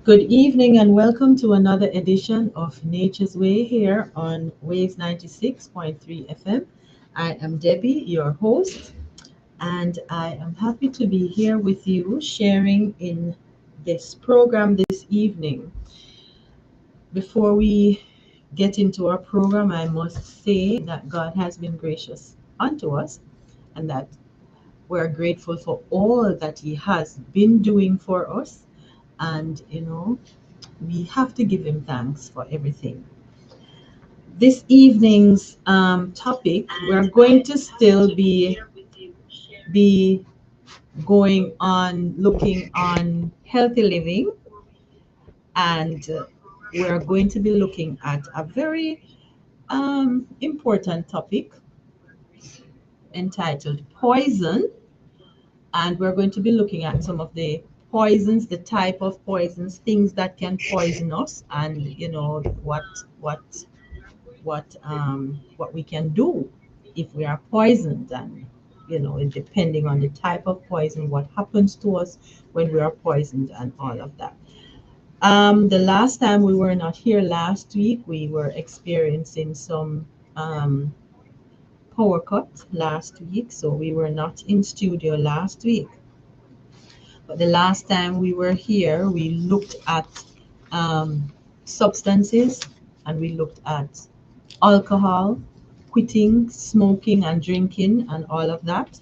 Good evening and welcome to another edition of Nature's Way here on Waves 96.3 FM. I am Debbie, your host, and I am happy to be here with you sharing in this program this evening. Before we get into our program, I must say that God has been gracious unto us and that we're grateful for all that He has been doing for us. And, we have to give Him thanks for everything. This evening's topic, we're going to still be going on looking on healthy living, and we're going to be looking at a very important topic entitled poison, and we're going to be looking at some of the poisons, the type of poisons, things that can poison us, and what what we can do if we are poisoned, and depending on the type of poison, what happens to us when we are poisoned, and all of that. The last time we were not here last week, we were experiencing some power cut last week, so we were not in studio last week. But the last time we were here, we looked at substances, and we looked at alcohol, quitting smoking and drinking, and all of that.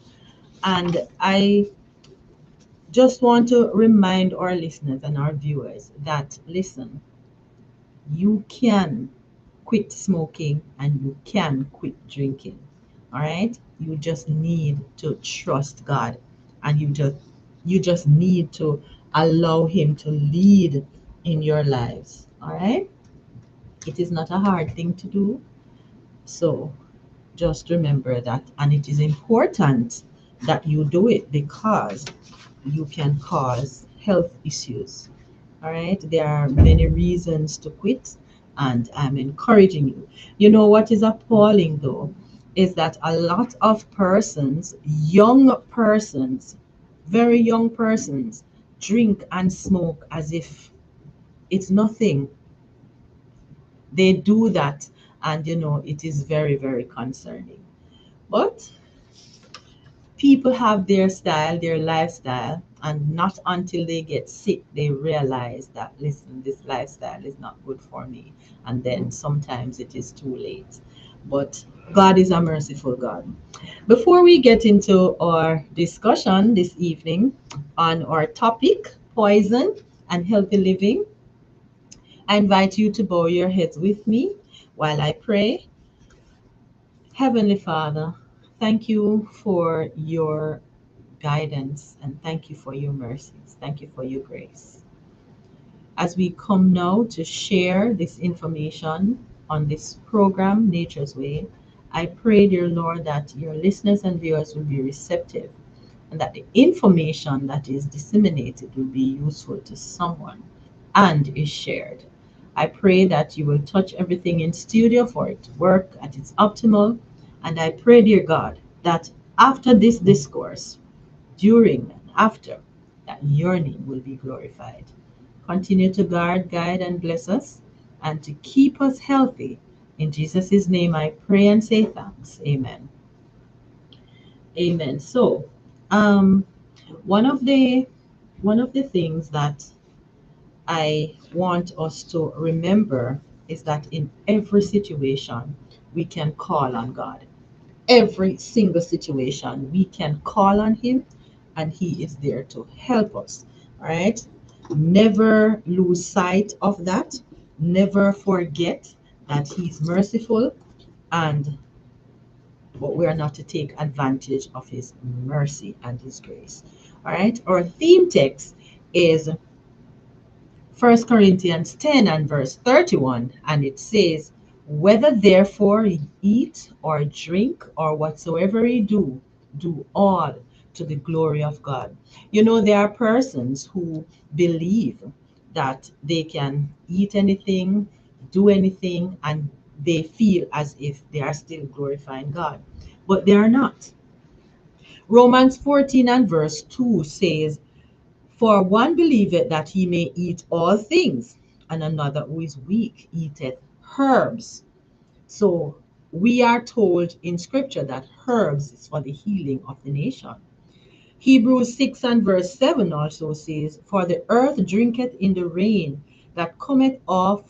And I just want to remind our listeners and our viewers that, listen, you can quit smoking and you can quit drinking. All right? You just need to trust God, and you just need to allow Him to lead in your lives. All right? It is not a hard thing to do. So just remember that, and it is important that you do it because you can cause health issues. All right, there are many reasons to quit, and I'm encouraging you. You know what is appalling though is that a lot of persons, young persons, very young persons, drink and smoke as if it's nothing. They do that, and it is very, very concerning. But people have their style, their lifestyle, and not until they get sick they realize that, listen, this lifestyle is not good for me. And then sometimes it is too late. But God is a merciful God. Before we get into our discussion this evening on our topic, poison and healthy living, I invite you to bow your heads with me while I pray. Heavenly Father, thank you for your guidance, and thank you for your mercies. Thank you for your grace. As we come now to share this information on this program, Nature's Way, I pray, dear Lord, that your listeners and viewers will be receptive, and that the information that is disseminated will be useful to someone and is shared. I pray that you will touch everything in studio for it to work at its optimal. And I pray, dear God, that after this discourse, during and after, that your name will be glorified. Continue to guard, guide, and bless us, and to keep us healthy. In Jesus' name I pray and say thanks. Amen. Amen. So, um, one of the one of the things that I want us to remember is that in every situation we can call on God. Every single situation we can call on Him, and He is there to help us. All right. Never lose sight of that. Never forget that He's merciful, and but we are not to take advantage of His mercy and His grace. All right. Our theme text is 1 Corinthians 10 and verse 31, and it says, whether therefore ye eat or drink or whatsoever ye do, do all to the glory of God. There are persons who believe that they can eat anything, do anything, and they feel as if they are still glorifying God, but they are not. Romans 14 and verse 2 says, For one believeth that he may eat all things, and another who is weak eateth herbs. So we are told in scripture that herbs is for the healing of the nation. Hebrews 6 and verse 7 also says, for the earth drinketh in the rain that cometh oft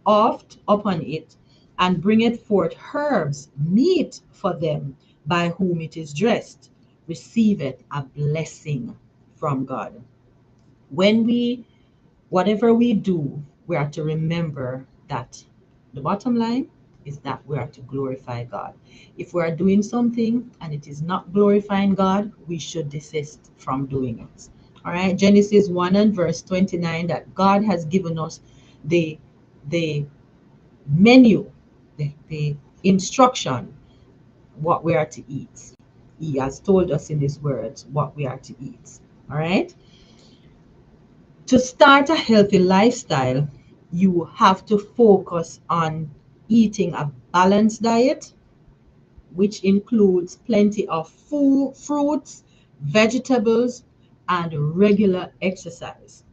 upon it, and bringeth forth herbs, meat for them by whom it is dressed, receiveth a blessing from God. When we, whatever we do, we are to remember that the bottom line is that we are to glorify God. If we are doing something and it is not glorifying God, we should desist from doing it. All right, Genesis 1 and verse 29, that God has given us the the menu, the instruction, what we are to eat. He has told us in his words what we are to eat. All right. To start a healthy lifestyle, you have to focus on eating a balanced diet, which includes plenty of fruits, vegetables, and regular exercise.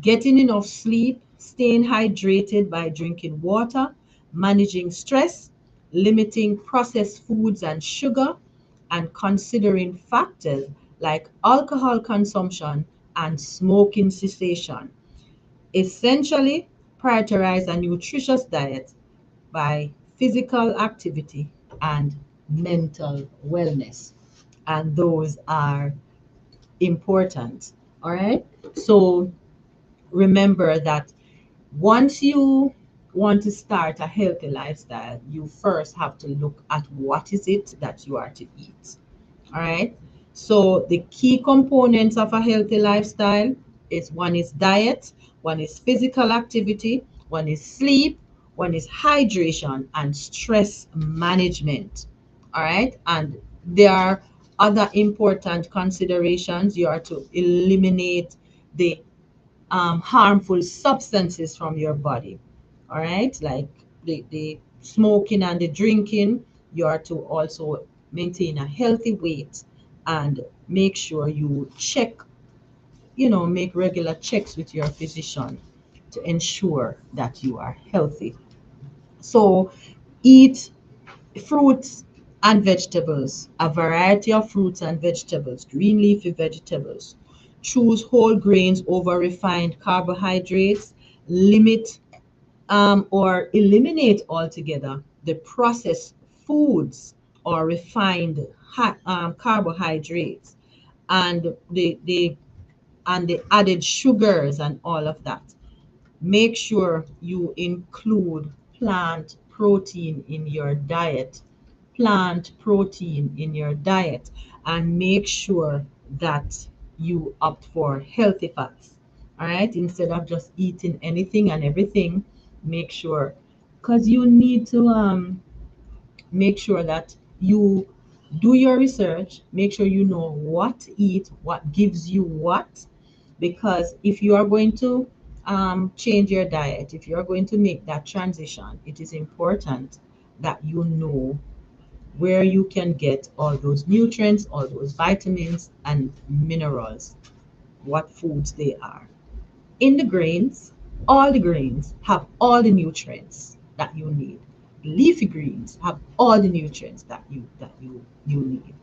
Getting enough sleep, staying hydrated by drinking water, managing stress, limiting processed foods and sugar, and considering factors like alcohol consumption and smoking cessation. Essentially, prioritize a nutritious diet by physical activity and mental wellness. And those are important. All right. So remember that once you want to start a healthy lifestyle, you first have to look at what is it that you are to eat. All right. So the key components of a healthy lifestyle is one is diet, one is physical activity, one is sleep, one is hydration and stress management. All right. And there are other important considerations. You are to eliminate the harmful substances from your body. All right, like the smoking and the drinking. You are to also maintain a healthy weight and make sure you check, make regular checks with your physician to ensure that you are healthy. So eat fruits and vegetables, a variety of fruits and vegetables, green leafy vegetables. Choose whole grains over refined carbohydrates. Limit or eliminate altogether the processed foods or refined carbohydrates and the added sugars and all of that. Make sure you include plant protein in your diet, and make sure that you opt for healthy fats. All right, instead of just eating anything and everything, make sure, because you need to make sure that you do your research, make sure you know what to eat, what gives you what, because if you are going to change your diet, if you are going to make that transition, it is important that you know where you can get all those nutrients, all those vitamins and minerals, what foods they are. In the grains, all the grains have all the nutrients that you need. Leafy greens have all the nutrients that you need.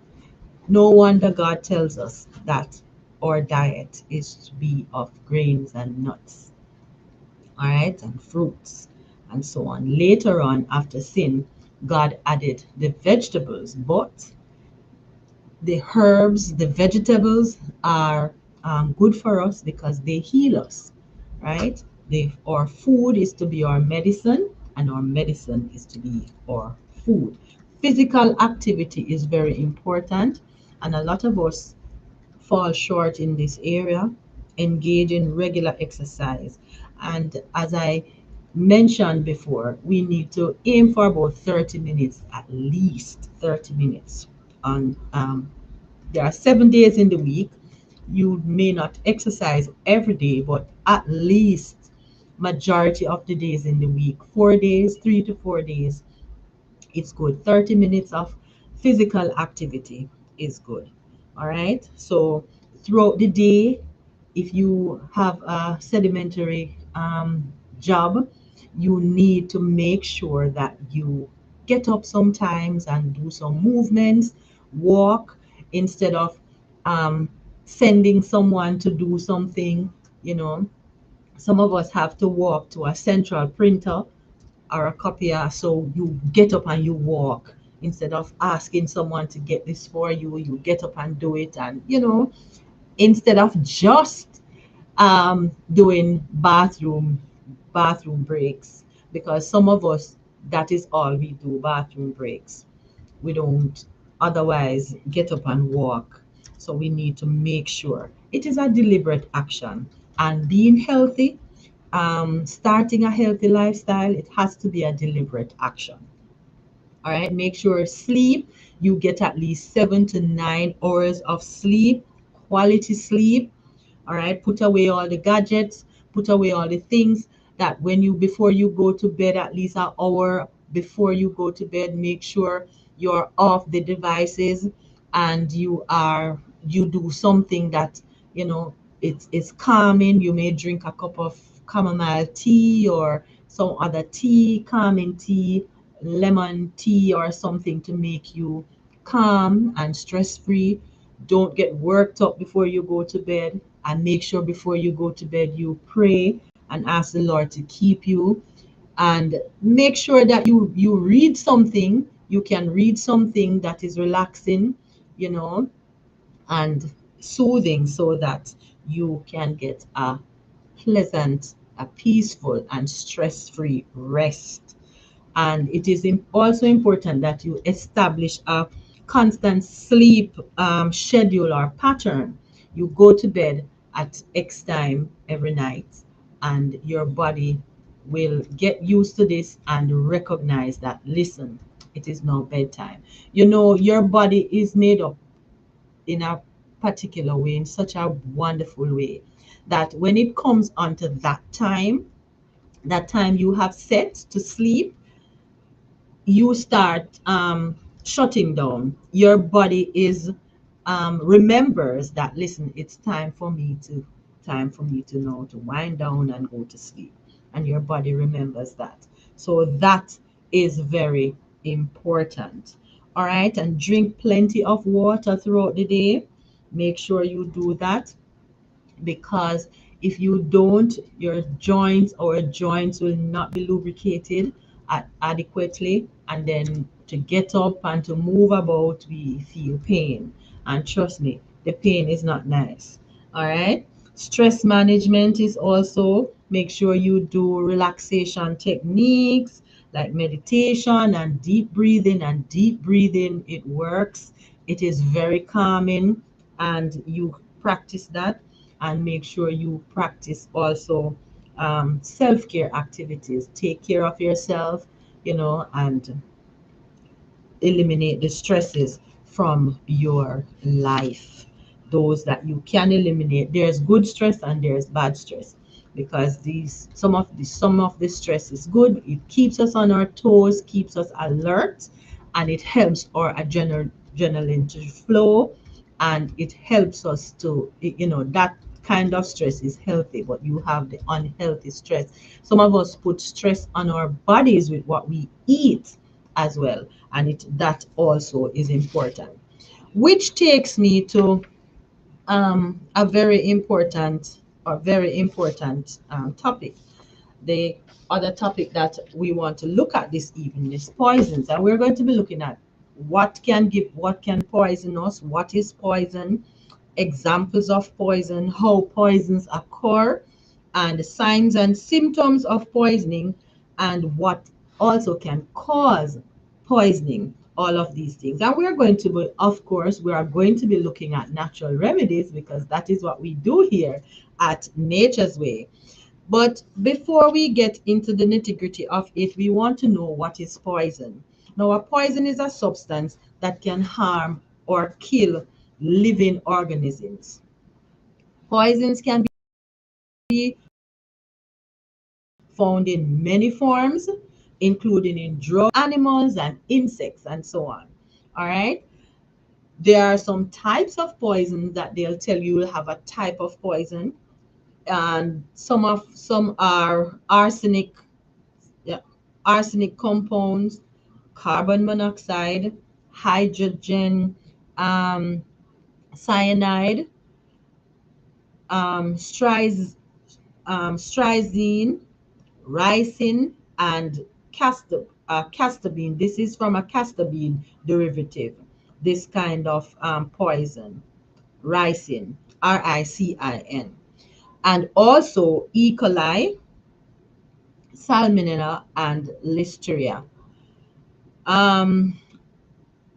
No wonder God tells us that our diet is to be of grains and nuts, all right, and fruits and so on. Later on, after sin, God added the vegetables, but the herbs, the vegetables are good for us because they heal us, right? Our food is to be our medicine, and our medicine is to be our food. Physical activity is very important, and a lot of us fall short in this area. Engage in regular exercise. And as I mentioned before, we need to aim for about 30 minutes, at least 30 minutes. On There are 7 days in the week. You may not exercise every day, but at least majority of the days in the week, 4 days, 3 to 4 days, it's good. 30 minutes of physical activity is good. All right. So throughout the day, if you have a sedimentary job, you need to make sure that you get up sometimes and do some movements, walk, instead of um, sending someone to do something. You know, some of us have to walk to a central printer or a copier, so you get up and you walk instead of asking someone to get this for you. You get up and do it, and instead of just doing bathroom breaks, because some of us, that is all we do, bathroom breaks. We don't otherwise get up and walk. So we need to make sure it is a deliberate action. And being healthy, starting a healthy lifestyle, it has to be a deliberate action. All right, make sure sleep, you get at least 7 to 9 hours of sleep, quality sleep. All right, put away all the gadgets, put away all the things that when you before you go to bed, at least an hour before you go to bed, make sure you're off the devices, and you do something that you know it's calming. You may drink a cup of chamomile tea or some other tea, calming tea, lemon tea or something to make you calm and stress free. Don't get worked up before you go to bed, and make sure before you go to bed you pray and ask the Lord to keep you. And make sure that you read something. You can read something that is relaxing, you know, and soothing, so that you can get a pleasant, a peaceful and stress-free rest. And it is also important that you establish a constant sleep schedule or pattern. You go to bed at X time every night, and your body will get used to this and recognize that, listen, it is now bedtime. Your body is made up in a particular way, in such a wonderful way, that when it comes onto that time you have set to sleep, you start shutting down. Your body is remembers that, listen, it's time for me to know to wind down and go to sleep, and your body remembers that. So that is very important. All right, and drink plenty of water throughout the day. Make sure you do that, because if you don't, your joints will not be lubricated adequately, and then to get up and to move about, we feel pain. And trust me, the pain is not nice. All right. Stress management is also, make sure you do relaxation techniques like meditation and deep breathing. And deep breathing, it works. It is very calming, and you practice that. And make sure you practice also self-care activities. Take care of yourself, and eliminate the stresses from your life. Those that you can eliminate. There's good stress and there's bad stress, because these some of the stress is good. It keeps us on our toes, keeps us alert, and it helps our adrenaline to flow, and it helps us to, that kind of stress is healthy. But you have the unhealthy stress. Some of us put stress on our bodies with what we eat as well, and that also is important. Which takes me to a very important topic. The other topic that we want to look at this evening is poisons, and we're going to be looking at what can poison us, what is poison, examples of poison, how poisons occur, and the signs and symptoms of poisoning, and what also can cause poisoning, all of these things. And we're going to be, of course, we are going to be looking at natural remedies, because that is what we do here at Nature's Way. But before we get into the nitty gritty of it, we want to know what is poison. Now, a poison is a substance that can harm or kill living organisms. Poisons can be found in many forms, including in drug animals and insects and so on. All right. There are some types of poison that they'll tell you will have a type of poison. and some are arsenic, yeah, arsenic compounds, carbon monoxide, hydrogen, um, cyanide, stryz, stryzine, ricin, and castabine. This is from a castabine derivative. This kind of poison, ricin, RICIN, and also E. coli, salmonella, and listeria. Um,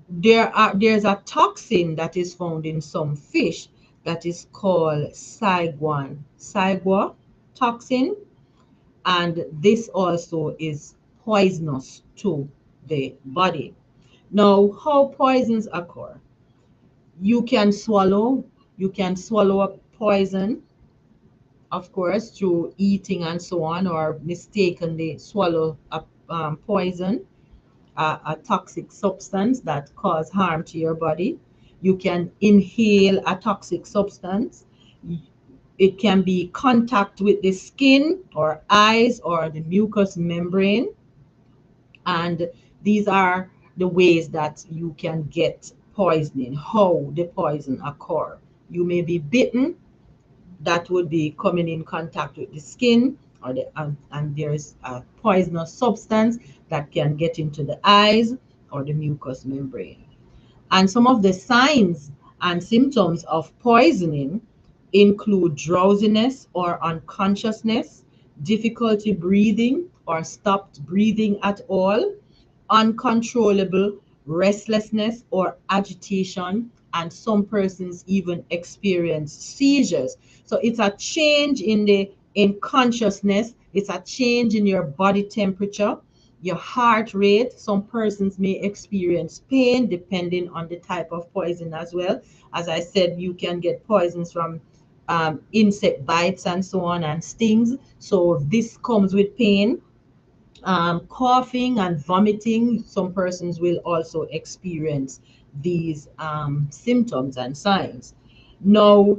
there's a toxin that is found in some fish that is called saguan toxin, and this also is poisonous to the body. Now, how poisons occur? You can swallow, you can swallow a poison, of course, through eating and so on, or mistakenly swallow a poison, a toxic substance that cause harm to your body. You can inhale a toxic substance. It can be contact with the skin or eyes or the mucous membrane. And these are the ways that you can get poisoning, how the poison occur. You may be bitten, that would be coming in contact with the skin, or and there's a poisonous substance that can get into the eyes or the mucous membrane. And some of the signs and symptoms of poisoning include drowsiness or unconsciousness, difficulty breathing or stopped breathing at all, uncontrollable restlessness or agitation, and some persons even experience seizures. So it's a change in consciousness, it's a change in your body temperature, your heart rate. Some persons may experience pain depending on the type of poison as well. As I said, you can get poisons from insect bites and so on, and stings. So this comes with pain. Coughing and vomiting, some persons will also experience these symptoms and signs. Now,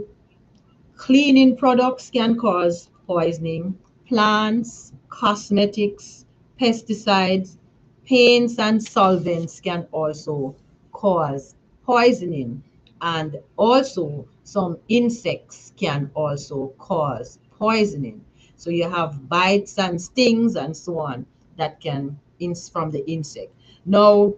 cleaning products can cause poisoning, plants, cosmetics, pesticides, paints, and solvents can also cause poisoning. And also, some insects can also cause poisoning. So you have bites and stings and so on that can from the insect. Now,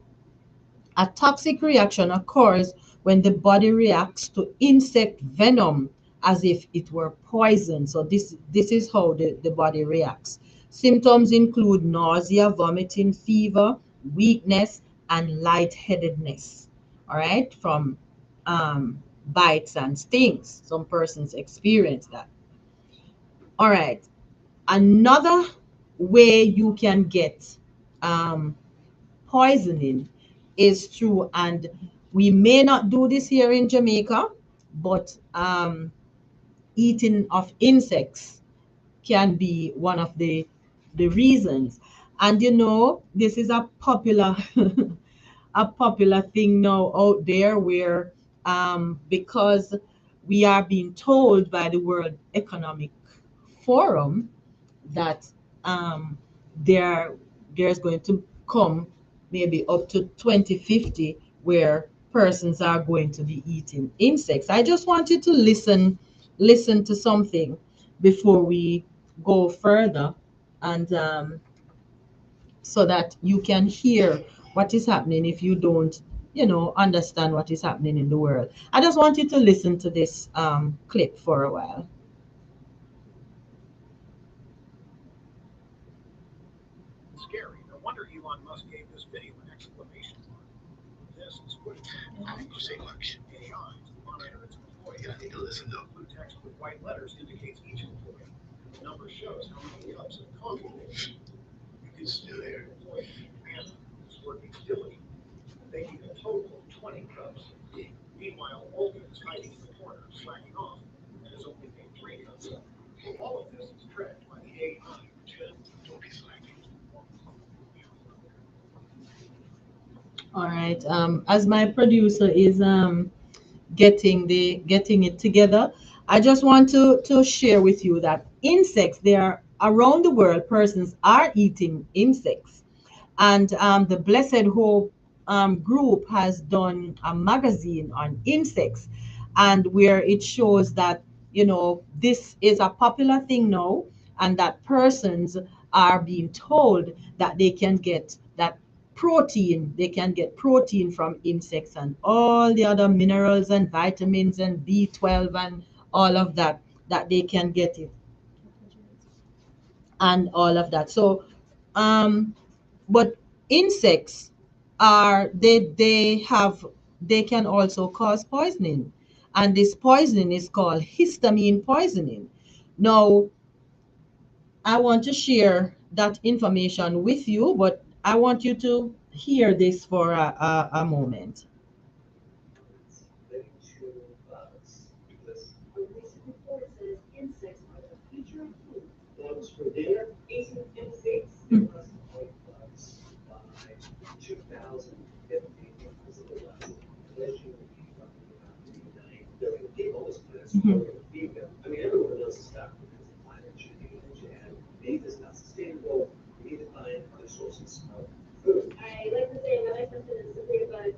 a toxic reaction occurs when the body reacts to insect venom as if it were poison. So this is how the body reacts. Symptoms include nausea, vomiting, fever, weakness, and lightheadedness. All right, from bites and stings. Some persons experience that. All right, another way you can get um, poisoning is through, and we may not do this here in Jamaica, but eating of insects can be one of the reasons. And you know, this is a popular a popular thing now out there, where because we are being told by the World Economic Forum that um, there there's going to come maybe up to 2050 where persons are going to be eating insects. I just wanted to listen to something before we go further, and so that you can hear what is happening if you don't, understand what is happening in the world. I just want you to listen to this clip for a while. Scary. No wonder Elon Musk gave this video an exclamation mark. This is footage of Say much. AI to monitor its employees. You need to listen though. Blue text with white letters indicates each employee. The number shows how many cups of coffee they make. You can see Still that here. employee, Anna, is working diligently, making a total of 20 cups. Meanwhile, Olga is hiding in the corner, slacking off, and has only made 3 cups. All of this is tracked by the AI. Don't be slacking. All right. As my producer is getting it together, I just want to share with you that insects, they are around the world, persons are eating insects. And the Blessed Hope group has done a magazine on insects, and where it shows that, this is a popular thing now, and that persons are being told that they can get protein from insects and all the other minerals and vitamins and B12 and all of that, that they can get it and all of that. So um but insects are they can also cause poisoning, and this poisoning is called histamine poisoning. Now, I want to share that information with you, but I want you to hear this for a moment. Relating to bugs, because a recent report says insects are the future of food. Bugs for dinner, eating insects. There must avoid bugs by 2050 because otherwise, unless you feed roughly about 3 to 9 billion people, this planet's Mhm. never going to feed them. I mean, everyone knows this stuff because of climate change and beef is not sustainable. We need to find other sources of food. I like to say another sentence to think about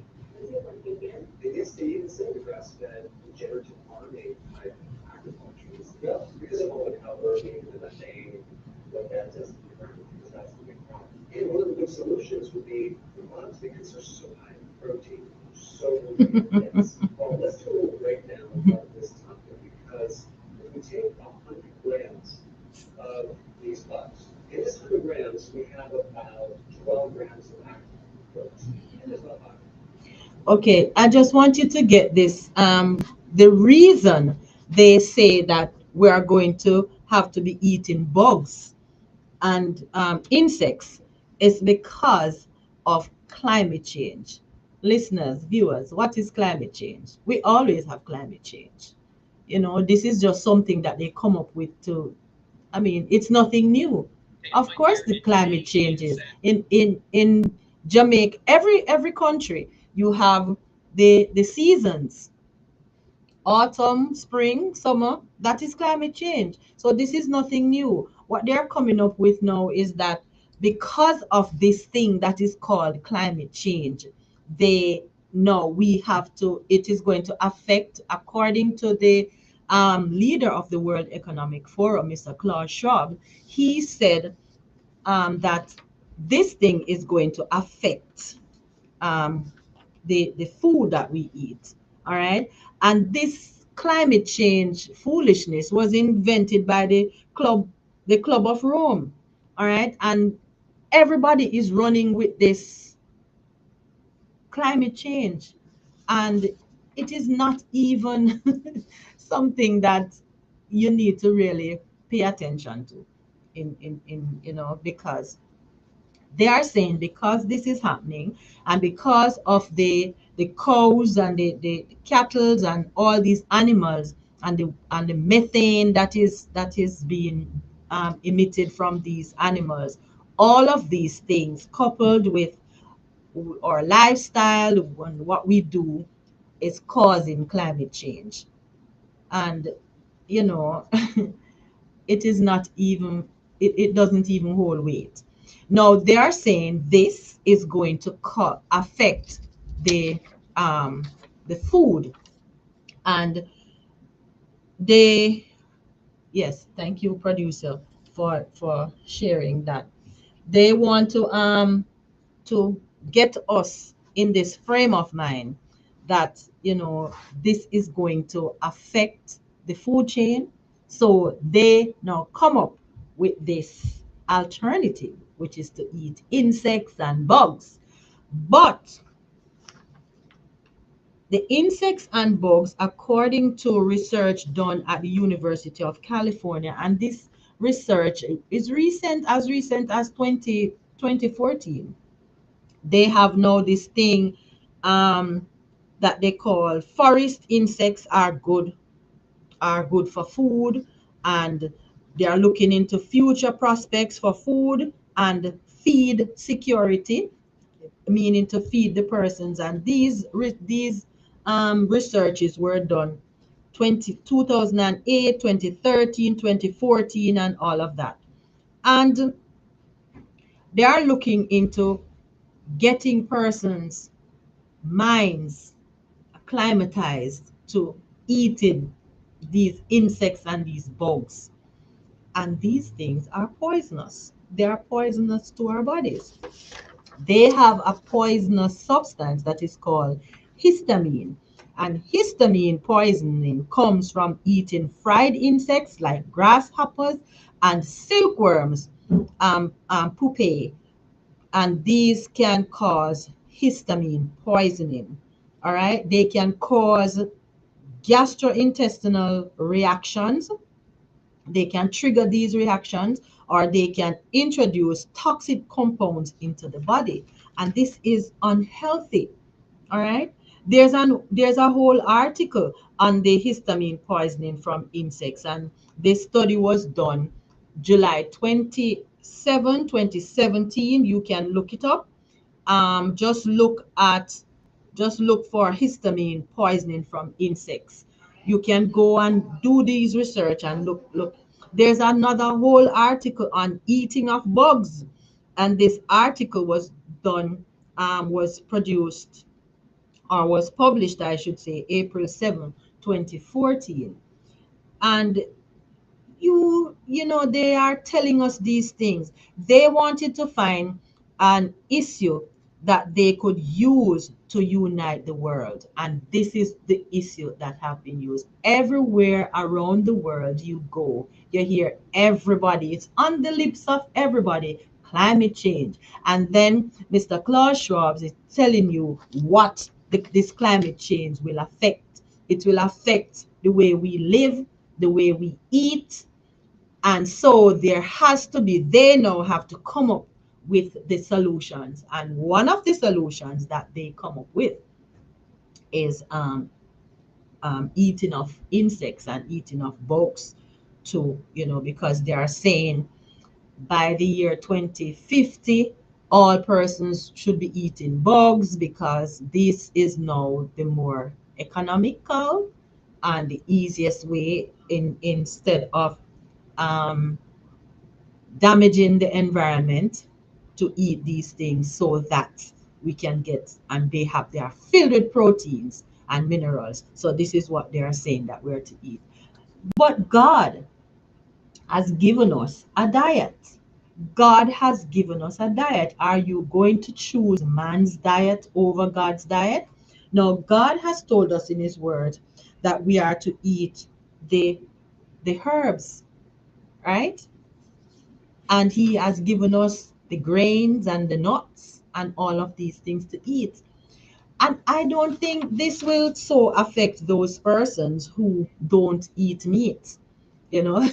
vegan. And yes, they even say the grass-fed regenerative farming type agriculture is the go because of all the covering, the methane, what that does to the environment, because that's the big problem. And one of the big solutions would be for bugs because they're so high in protein, so dense. Well, let's do a little breakdown of this topic because if we take 100 grams of these bugs, in this 100 grams, we have about 12 grams of active protein, and there's not much. Okay, I just want you to get this. The reason they say that we are going to have to be eating bugs and insects is because of climate change. Listeners, viewers, what is climate change? We always have climate change. This is just something that they come up with to, I mean, it's nothing new. Of course, the climate changes in Jamaica, every country, you have the seasons: autumn, spring, summer. That is climate change. So this is nothing new. What they're coming up with now is that because of this thing that is called climate change, they know we have to, it is going to affect, according to the leader of the World Economic Forum, Mr. Klaus Schwab. He said that this thing is going to affect um, the food that we eat. All right. And this climate change foolishness was invented by the Club of Rome. All right. And everybody is running with this climate change. And it is not even something that you need to really pay attention to because they are saying, because this is happening, and because of the cows and the cattle and all these animals, and the methane that is being emitted from these animals, all of these things coupled with our lifestyle and what we do is causing climate change. And you know it is not even, it doesn't even hold weight. Now they are saying this is going to affect the um the food, and they, yes, thank you, producer, for sharing that. They want to get us in this frame of mind that this is going to affect the food chain. So they now come up with this alternative, which is to eat insects and bugs. But the insects and bugs, according to research done at the University of California, and this research is recent as 2014. They have now this thing um, that they call forest insects are good for food, and they are looking into future prospects for food and feed security, meaning to feed the persons. And these researches were done 2008, 2013, 2014, and all of that. And they are looking into getting persons' minds acclimatized to eating these insects and these bugs. And these things are poisonous. They are poisonous to our bodies. They have a poisonous substance that is called histamine. And histamine poisoning comes from eating fried insects like grasshoppers and silkworms, pupae, and these can cause histamine poisoning. All right, they can cause gastrointestinal reactions. They can trigger these reactions, or they can introduce toxic compounds into the body, and this is unhealthy. All right, there's a whole article on the histamine poisoning from insects, and this study was done July 27, 2017. You can look it up. Just look at, just look for histamine poisoning from insects. You can go and do these research and look. There's another whole article on eating of bugs, and this article was done, was produced, or was published, I should say, April 7, 2014. And you know they are telling us these things. They wanted to find an issue that they could use to unite the world, and this is the issue that have been used everywhere around the world. You go, you hear everybody, it's on the lips of everybody: climate change. And then Mr. Klaus Schwab is telling you what this climate change will affect. It will affect the way we live, the way we eat. And so there has to be, they now have to come up with the solutions. And one of the solutions that they come up with is eating of insects and eating of bugs too, because they are saying by the year 2050, all persons should be eating bugs, because this is now the more economical and the easiest way, instead of um, damaging the environment, to eat these things so that we can get, and they are filled with proteins and minerals. So this is what they are saying that we're to eat. But God has given us a diet. God has given us a diet. Are you going to choose man's diet over God's diet? Now, God has told us in his word that we are to eat the the herbs, right? And he has given us the grains and the nuts and all of these things to eat. And I don't think this will so affect those persons who don't eat meat. You know,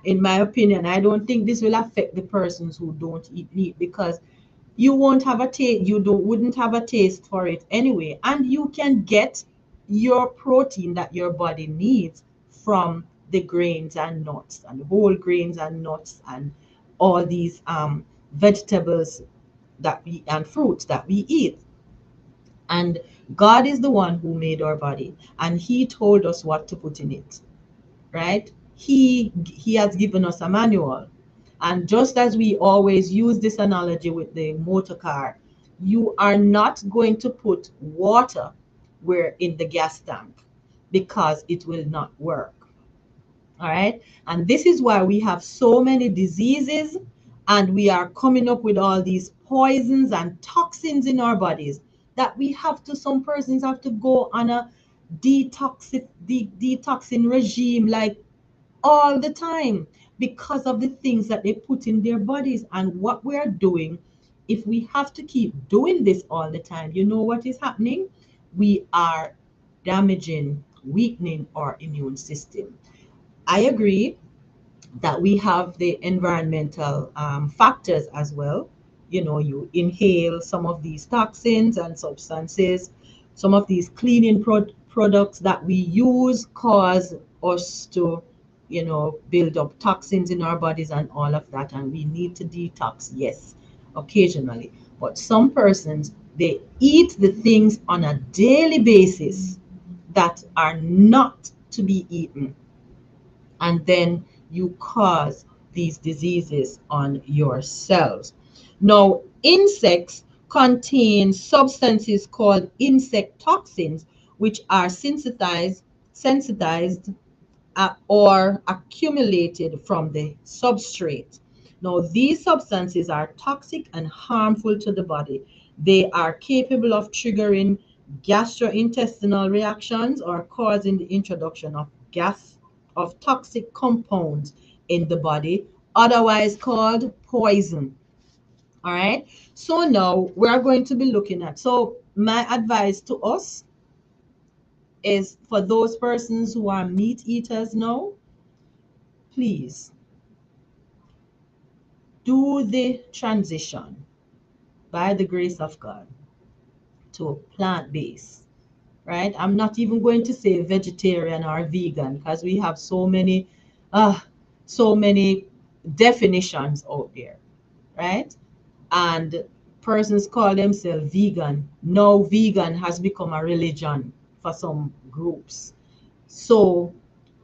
in my opinion, I don't think this will affect the persons who don't eat meat, because you won't have a taste, you don't wouldn't have a taste for it anyway, and you can get your protein that your body needs from the grains and nuts and whole grains and nuts and all these vegetables that we and fruits that we eat. And God is the one who made our body, and he told us what to put in it, right? He has given us a manual. And just as we always use this analogy with the motor car, you are not going to put water where in the gas tank, because it will not work. All right. And this is why we have so many diseases, and we are coming up with all these poisons and toxins in our bodies, that we have to, some persons have to go on a detoxing regime, like all the time, because of the things that they put in their bodies. And what we are doing, if we have to keep doing this all the time, you know what is happening? We are damaging, weakening our immune system. I agree that we have the environmental factors as well. You inhale some of these toxins and substances, some of these cleaning products that we use cause us to, build up toxins in our bodies and all of that. And we need to detox, yes, occasionally. But some persons, they eat the things on a daily basis that are not to be eaten, and then you cause these diseases on yourselves. Now, insects contain substances called insect toxins, which are sensitized or accumulated from the substrate. Now, these substances are toxic and harmful to the body. They are capable of triggering gastrointestinal reactions or causing the introduction of toxic compounds in the body, otherwise called poison. All right. So now we are going to be looking at. So my advice to us is for those persons who are meat eaters now, please do the transition by the grace of God to plant based, right? I'm not even going to say vegetarian or vegan because we have uh, so many definitions out there, right? And persons call themselves vegan. Now, vegan has become a religion for some groups. So,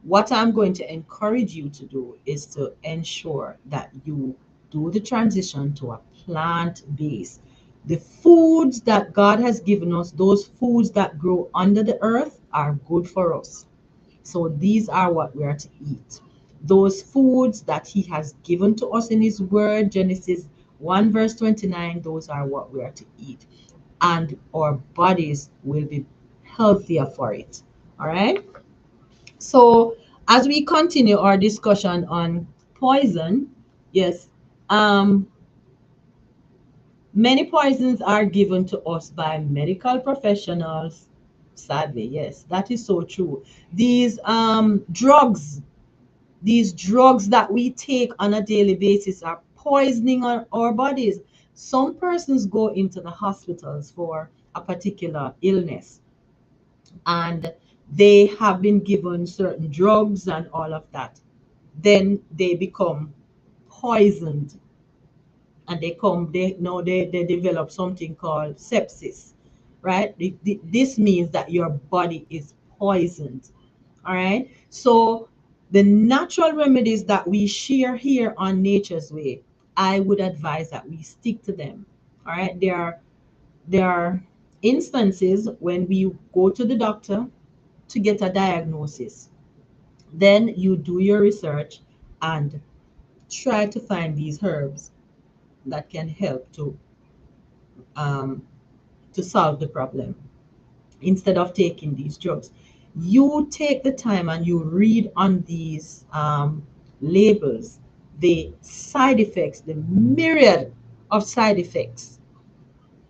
what I'm going to encourage you to do is to ensure that you do the transition to a plant based. The foods that God has given us, those foods that grow under the earth, are good for us. So, these are what we are to eat. Those foods that He has given to us in His Word, Genesis 1, verse 29, those are what we are to eat. And our bodies will be healthier for it. All right. So, as we continue our discussion on poison, yes, um, many poisons are given to us by medical professionals. Sadly, yes, that is so true. These drugs that we take on a daily basis are poisoning our bodies. Some persons go into the hospitals for a particular illness, and they have been given certain drugs and all of that. Then they become poisoned, and they develop something called sepsis, right? This means that your body is poisoned. All right. So the natural remedies that we share here on Nature's Way, I would advise that we stick to them. All right. There are instances when we go to the doctor to get a diagnosis. Then you do your research and try to find these herbs that can help um, to solve the problem instead of taking these drugs. You take the time and you read on these labels the side effects, the myriad of side effects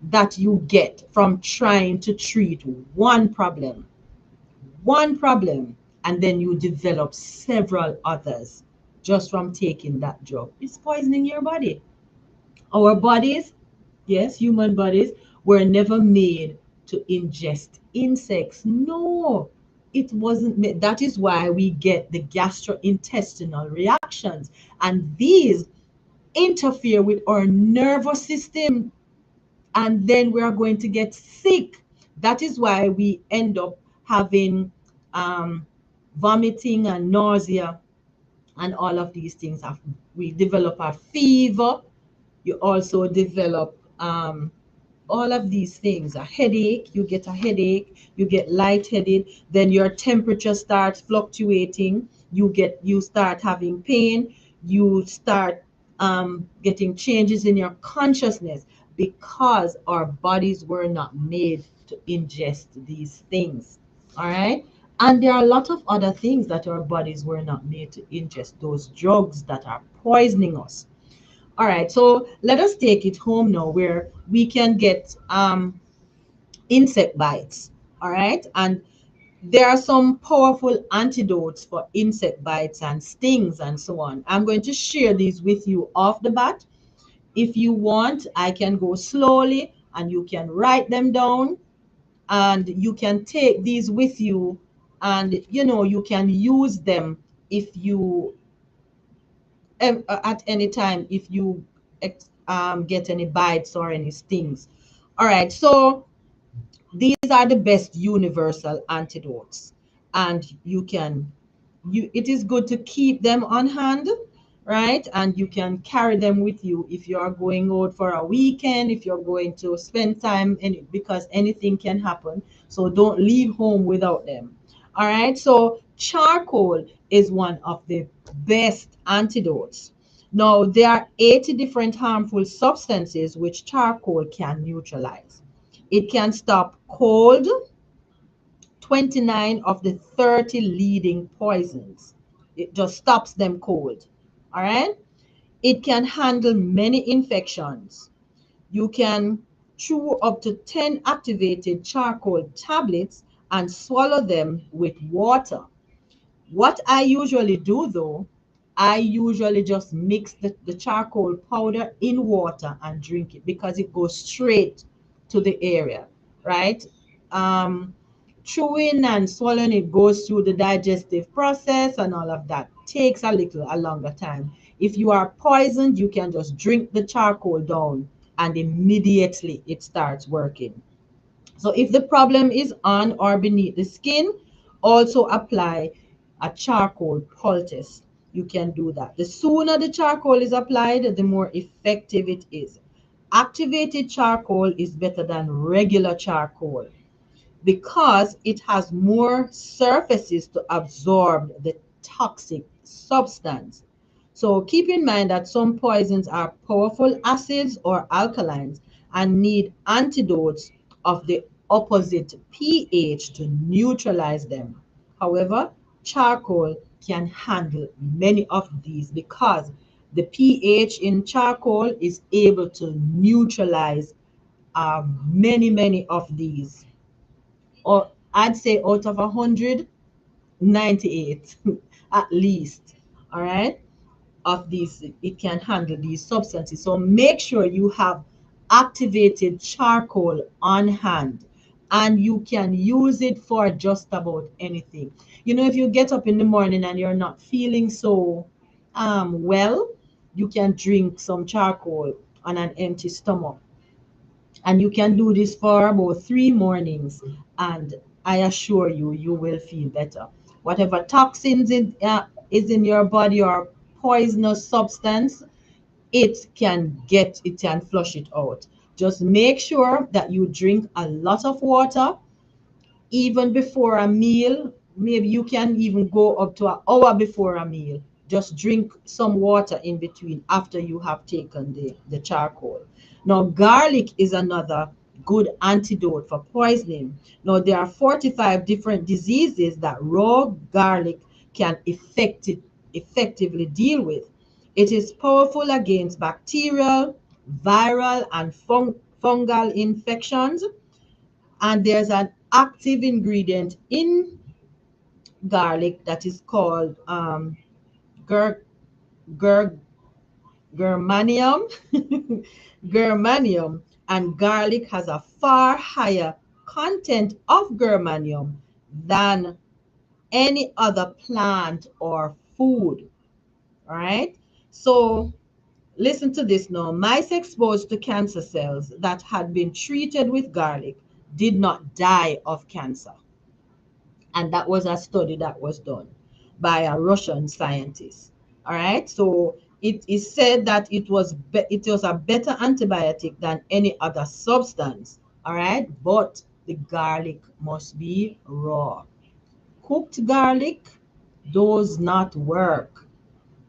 that you get from trying to treat one problem, and then you develop several others just from taking that drug. It's poisoning your body. Our bodies, yes, human bodies, were never made to ingest insects. No, it wasn't made. That is why we get the gastrointestinal reactions, and these interfere with our nervous system, and then we are going to get sick. That is why we end up having um, vomiting and nausea and all of these things. We develop a fever. You also develop all of these things, a headache. You get a headache, you get lightheaded, then your temperature starts fluctuating, you start having pain, you start getting changes in your consciousness, because our bodies were not made to ingest these things. All right. And there are a lot of other things that our bodies were not made to ingest, those drugs that are poisoning us. All right, so let us take it home now, where we can get insect bites. All right, and there are some powerful antidotes for insect bites and stings and so on. I'm going to share these with you off the bat. If you want, I can go slowly and you can write them down, and you can take these with you, and you can use them if you at any time, if you get any bites or any stings. All right, so these are the best universal antidotes. and it is good to keep them on hand, right? And you can carry them with you if you are going out for a weekend, if you're going to spend time in it, because anything can happen. So don't leave home without them. All right. So charcoal is one of the best antidotes. Now, there are 80 different harmful substances which charcoal can neutralize. It can stop cold, 29 of the 30 leading poisons. It just stops them cold. All right. It can handle many infections. You can chew up to 10 activated charcoal tablets and swallow them with water. What I usually do though, I usually just mix the charcoal powder in water and drink it because it goes straight to the area, right? Um, Chewing and swallowing it goes through the digestive process and all of that. Takes a longer time. If you are poisoned, you can just drink the charcoal down and immediately it starts working. So if the problem is on or beneath the skin, also apply a charcoal poultice. You can do that. The sooner the charcoal is applied, the more effective it is. Activated charcoal is better than regular charcoal because it has more surfaces to absorb the toxic substance. So keep in mind that some poisons are powerful acids or alkalines and need antidotes of the opposite pH to neutralize them. However, charcoal can handle many of these because the pH in charcoal is able to neutralize many of these, or I'd say out of 100, 98 at least. All right, of these, it can handle these substances. So make sure you have activated charcoal on hand and you can use it for just about anything. You know, if you get up in the morning and you're not feeling so well, you can drink some charcoal on an empty stomach, and you can do this for about 3 mornings, and I assure you, you will feel better. Whatever toxins is in your body or poisonous substance, it can flush it out. Just make sure that you drink a lot of water even before a meal. Maybe you can even go up to an hour before a meal. Just drink some water in between after you have taken the charcoal. Now, garlic is another good antidote for poisoning. Now, there are 45 different diseases that raw garlic can effectively deal with. It is powerful against bacterial, viral, and fungal infections, and there's an active ingredient in garlic that is called ger, ger, germanium. Germanium, and garlic has a far higher content of germanium than any other plant or food. All right, so listen to this now. Mice exposed to cancer cells that had been treated with garlic did not die of cancer, and that was a study that was done by a Russian scientist. All right, so it is said that it was a better antibiotic than any other substance. All right, but the garlic must be raw. Cooked garlic does not work.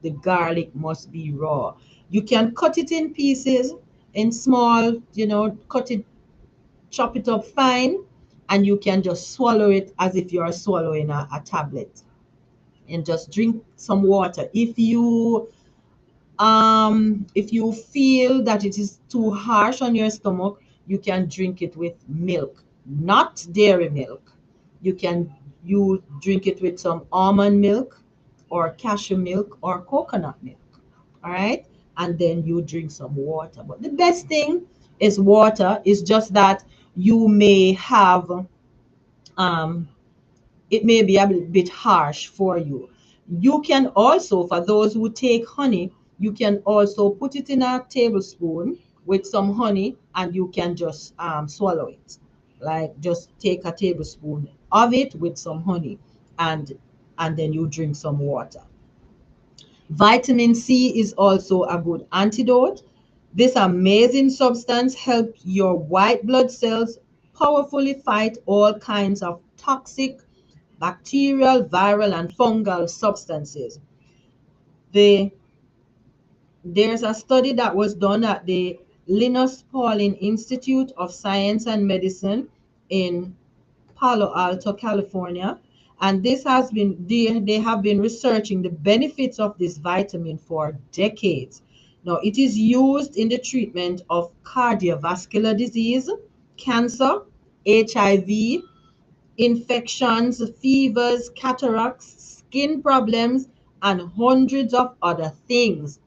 The garlic must be raw. You can cut it in pieces, in small, cut it, chop it up fine, and you can just swallow it as if you are swallowing a tablet, and just drink some water. If you feel that it is too harsh on your stomach, you can drink it with milk, not dairy milk. You drink it with some almond milk or cashew milk or coconut milk. All right, and then you drink some water. But the best thing is water. Is just that you may have um it may be a bit harsh for you. You can also, for those who take honey, you can also put it in a tablespoon with some honey, and you can just swallow it. Like, just take a tablespoon of it with some honey, and then you drink some water. Vitamin C is also a good antidote. This amazing substance helps your white blood cells powerfully fight all kinds of toxic bacterial, viral, and fungal substances. The, there's a study that was done at the Linus Pauling Institute of Science and Medicine in Palo Alto, California. And they have been researching the benefits of this vitamin for decades. Now, it is used in the treatment of cardiovascular disease, cancer, HIV, infections, fevers, cataracts, skin problems, and hundreds of other things.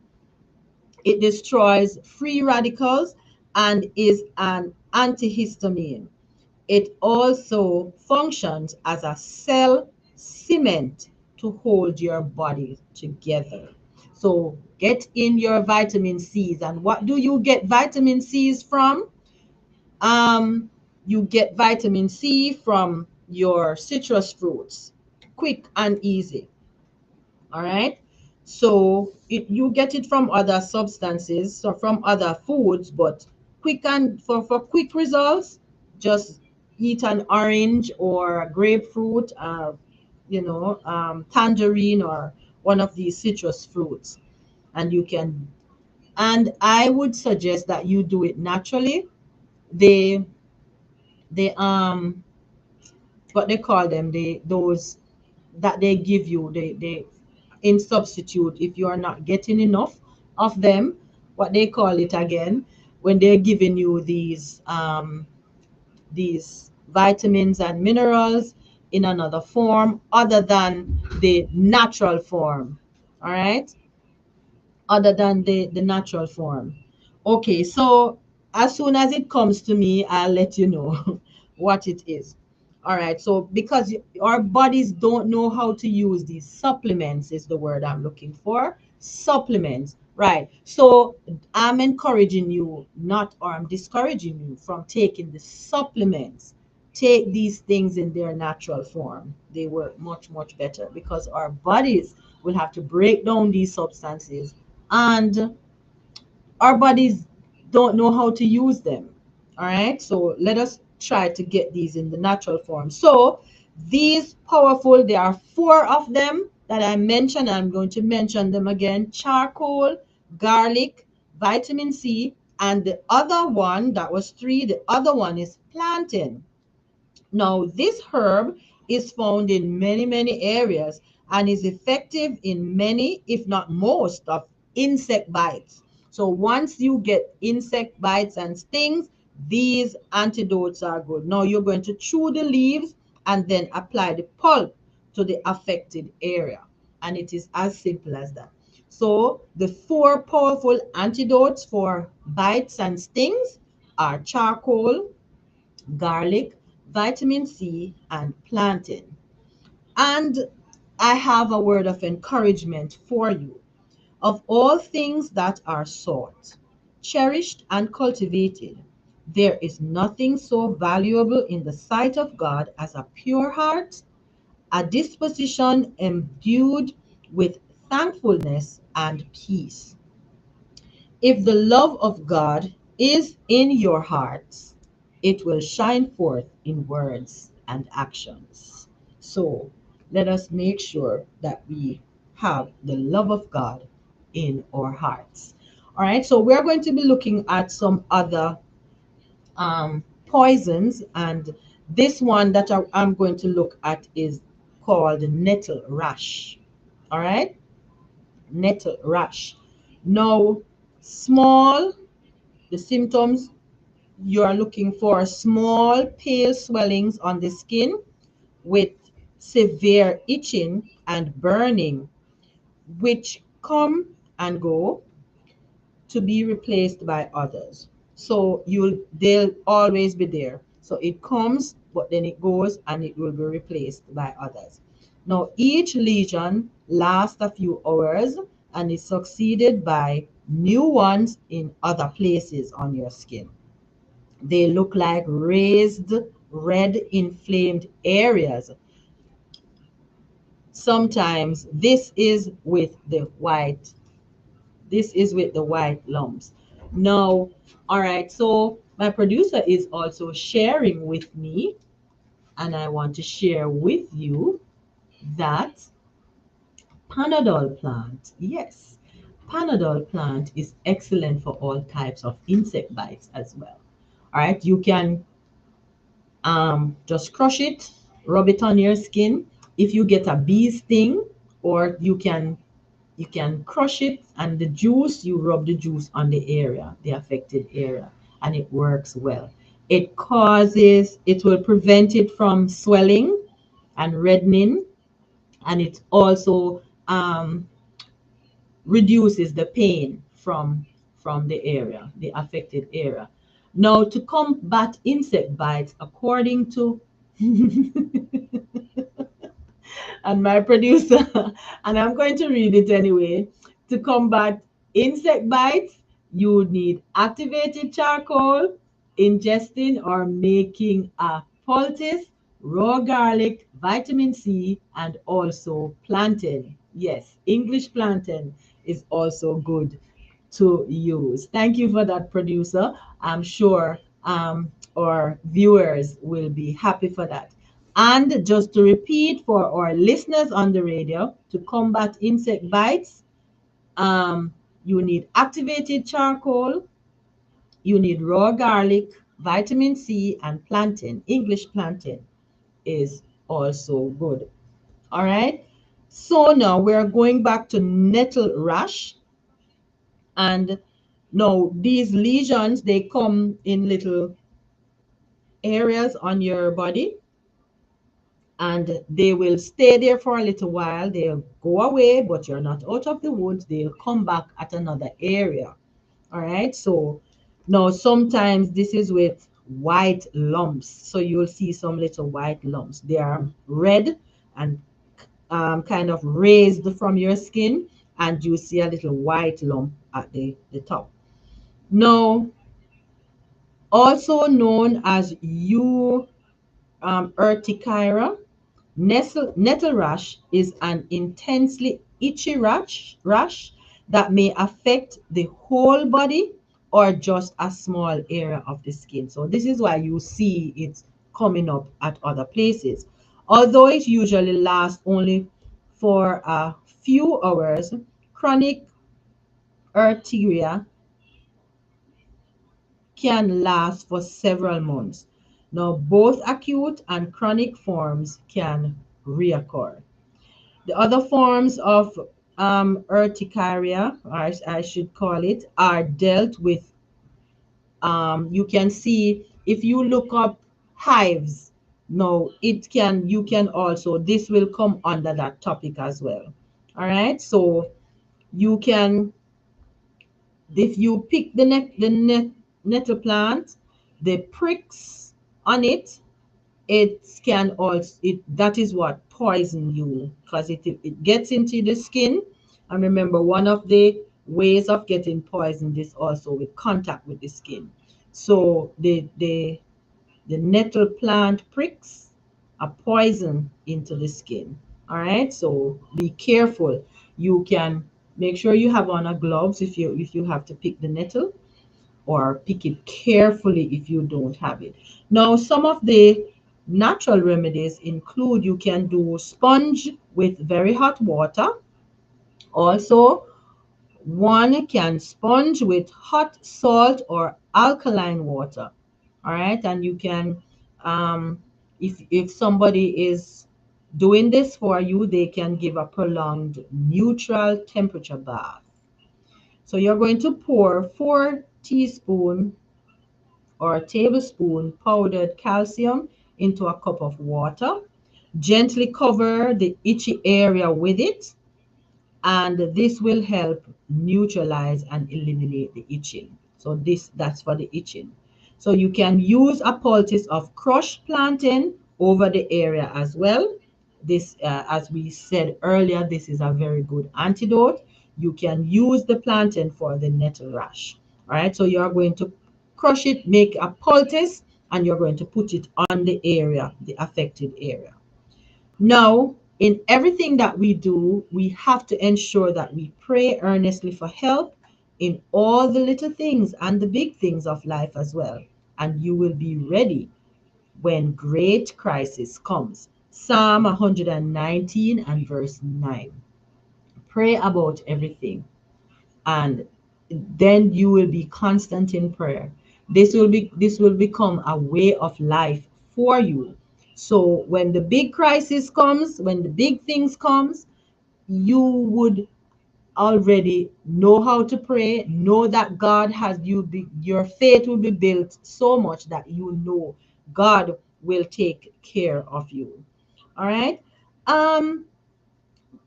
It destroys free radicals and is an antihistamine. It also functions as a cell cement to hold your body together. So get in your vitamin C's. And what do you get vitamin C's from? Um, you get vitamin C from your citrus fruits. Quick and easy. All right. So you get it from other substances, so from other foods, but quick and for quick results, just eat an orange or a grapefruit, tangerine or one of these citrus fruits, and you can. And I would suggest that you do it naturally. They they what they call them, those that they give you, they in substitute, if you are not getting enough of them, what they call it again, when they're giving you these vitamins and minerals in another form other than the natural form. All right, other than the natural form. Okay, so as soon as it comes to me, I'll let you know what it is. All right, so because our bodies don't know how to use these supplements, is the word I'm looking for. Supplements, right? So I'm encouraging you, not, or I'm discouraging you from taking the supplements. Take these things in their natural form. They work much, much better because our bodies will have to break down these substances, and our bodies don't know how to use them. All right, so let us try to get these in the natural form. So these powerful, there are four of them that I mentioned. I'm going to mention them again: charcoal, garlic, vitamin C, and the other one, that was three, the other one is plantain. Now, this herb is found in many, many areas and is effective in many, if not most, of insect bites. So once you get insect bites and stings, these antidotes are good. Now you're going to chew the leaves and then apply the pulp to the affected area. And it is as simple as that. So the four powerful antidotes for bites and stings are charcoal, garlic, vitamin C, and plantain. And I have a word of encouragement for you. Of all things that are sought, cherished, and cultivated, there is nothing so valuable in the sight of God as a pure heart, a disposition imbued with thankfulness and peace. If the love of God is in your hearts, it will shine forth in words and actions. So let us make sure that we have the love of God in our hearts. All right, so we're going to be looking at some other poisons, and this one that I'm going to look at is called nettle rash. All right, nettle rash. Now, small, the symptoms, you are looking for small pale swellings on the skin with severe itching and burning, which come and go to be replaced by others. So they'll always be there. So it comes, but then it goes and it will be replaced by others. Now each lesion lasts a few hours and is succeeded by new ones in other places on your skin. They look like raised red inflamed areas. sometimes this is with the white. This is with the white lumps. Now, all right, so my producer is also sharing with me, and I want to share with you that Panadol plant, yes, Panadol plant is excellent for all types of insect bites as well. All right, you can just crush it, rub it on your skin. If you get a bee sting, or you can crush it, and the juice, you rub the juice on the area, the affected area, and it works well. It will prevent it from swelling and reddening, and it also reduces the pain from the area, the affected area. Now, to combat insect bites, according to and my producer, and I'm going to read it anyway. To combat insect bites, you need activated charcoal, ingesting or making a poultice, raw garlic, vitamin C, and also plantain. Yes, English plantain is also good to use. Thank you for that, producer. I'm sure our viewers will be happy for that. And just to repeat for our listeners on the radio, to combat insect bites, um, you need activated charcoal, you need raw garlic, vitamin C, and plantain. English plantain is also good. All right. So now we're going back to nettle rash. And no, these lesions, they come in little areas on your body, and they will stay there for a little while. They'll go away, but you're not out of the woods. They'll come back at another area. All right. So now sometimes this is with white lumps. So you'll see some little white lumps. They are red and kind of raised from your skin, and you see a little white lump at the top. Now, also known as urticaria, nettle rash is an intensely itchy rash that may affect the whole body or just a small area of the skin. So this is why you see it coming up at other places. Although it usually lasts only for a few hours, chronic urticaria can last for several months. Now, both acute and chronic forms can reoccur. The other forms of urticaria, or I should call it, are dealt with. You can see if you look up hives. No, you can also, this will come under that topic as well. All right, so you can, if you pick the nettle plant, the pricks on it, it can also, that is what poison you, because it gets into the skin. And remember, one of the ways of getting poisoned is also with contact with the skin. So the nettle plant pricks a poison into the skin. All right, so be careful. You can make sure you have on a gloves if you have to pick the nettle, or pick it carefully if you don't have it. Now, some of the natural remedies include, you can do sponge with very hot water. Also, one can sponge with hot salt or alkaline water. All right, and you can, if somebody is doing this for you, they can give a prolonged neutral temperature bath. So you're going to pour 4 teaspoons or a tablespoon powdered calcium into a cup of water. Gently cover the itchy area with it, and this will help neutralize and eliminate the itching. So that's for the itching. So you can use a poultice of crushed plantain over the area as well. This, as we said earlier, this is a very good antidote. You can use the plantain for the nettle rash. All right, so you are going to crush it, make a poultice, and you're going to put it on the area, the affected area. Now, In everything that we do, we have to ensure that we pray earnestly for help in all the little things and the big things of life as well. And you will be ready when great crisis comes. Psalm 119 and verse 9. Pray about everything, and then you will be constant in prayer. This will become a way of life for you. So when the big crisis comes, when the big things comes, you would already know how to pray, know that God has you be, your faith will be built so much that you know God will take care of you. All right. Um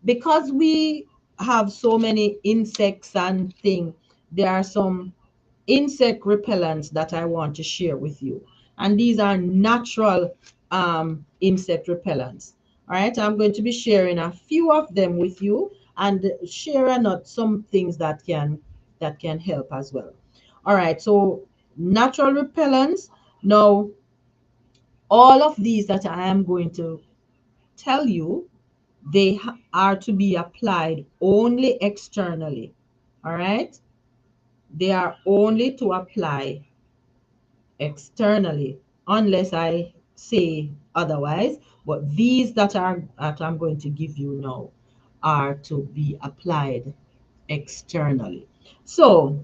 because we have so many insects and things, there are some insect repellents that I want to share with you. And these are natural insect repellents. All right, I'm going to be sharing a few of them with you and share not some things that can help as well. All right, so natural repellents. Now, all of these that I am going to tell you, are to be applied only externally. All right, they are only to apply externally, unless I say otherwise. But these that I'm going to give you now are to be applied externally. So,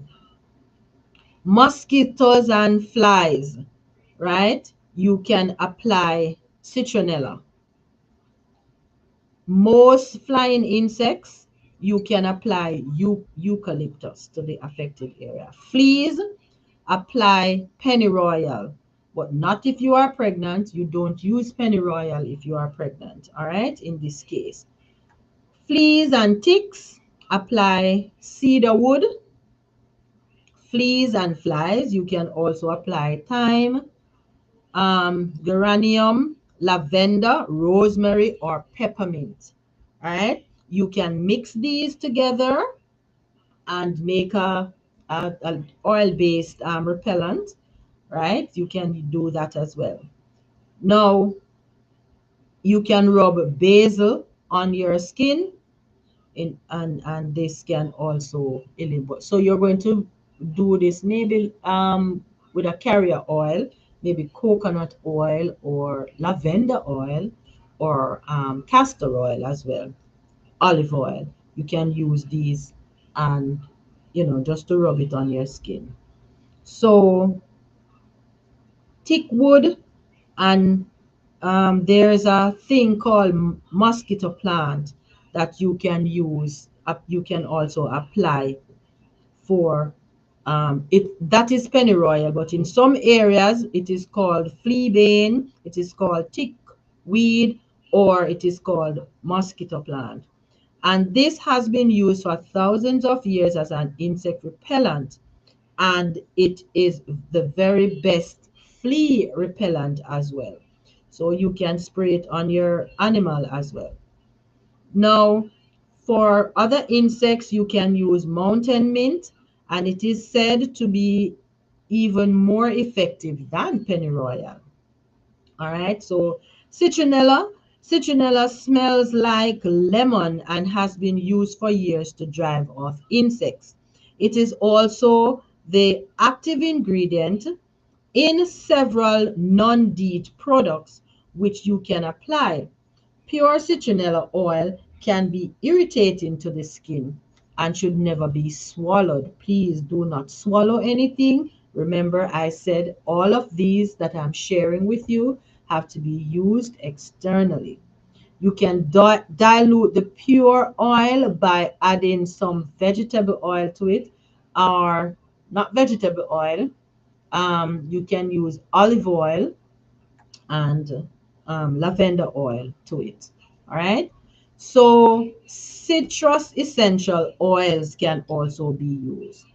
mosquitoes and flies, right? You can apply citronella. Most flying insects, you can apply eucalyptus to the affected area. Fleas, apply pennyroyal, but not if you are pregnant. You don't use pennyroyal if you are pregnant, all right, in this case. Fleas and ticks, apply cedarwood. Fleas and flies, you can also apply thyme, geranium, lavender, rosemary, or peppermint. All right, you can mix these together and make a oil-based repellent. Right, you can do that as well. Now, you can rub basil on your skin, and this can also eliminate. So you're going to do this maybe with a carrier oil, maybe coconut oil or lavender oil, or castor oil as well, olive oil. You can use these, and just to rub it on your skin. So thick wood, and there's a thing called mosquito plant that you can use. You can also apply for it. That is pennyroyal, but in some areas it is called fleabane, it is called tickweed, or it is called mosquito plant. And this has been used for thousands of years as an insect repellent, and it is the very best flea repellent as well. So you can spray it on your animal as well. Now, for other insects, you can use mountain mint, and it is said to be even more effective than pennyroyal. All right, so citronella. Citronella smells like lemon and has been used for years to drive off insects. It is also the active ingredient in several non-DEET products which you can apply. Pure citronella oil can be irritating to the skin and should never be swallowed. Please do not swallow anything. Remember, I said all of these that I'm sharing with you have to be used externally. You can dilute the pure oil by adding some vegetable oil to it, or not vegetable oil. You can use olive oil and lavender oil to it. All right. So citrus essential oils can also be used.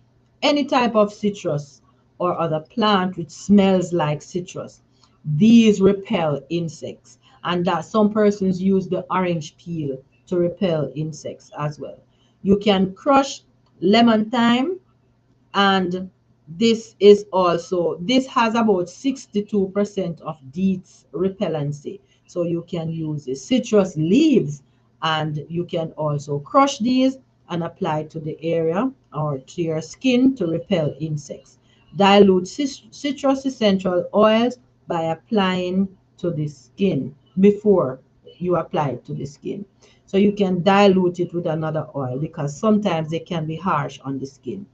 Any type of citrus or other plant which smells like citrus, these repel insects. And that some persons use the orange peel to repel insects as well. You can crush lemon thyme, and this has about 62% of DEET's repellency. So you can use the citrus leaves, and you can also crush these and apply to the area or to your skin to repel insects. Dilute citrus essential oils by applying to the skin before you apply it to the skin. So you can dilute it with another oil because sometimes they can be harsh on the skin.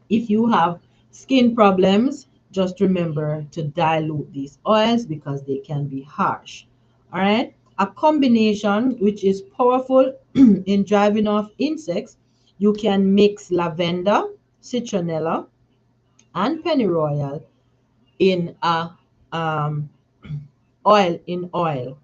If you have skin problems, just remember to dilute these oils because they can be harsh. All right. A combination which is powerful in driving off insects, you can mix lavender, citronella, and pennyroyal in a um, oil,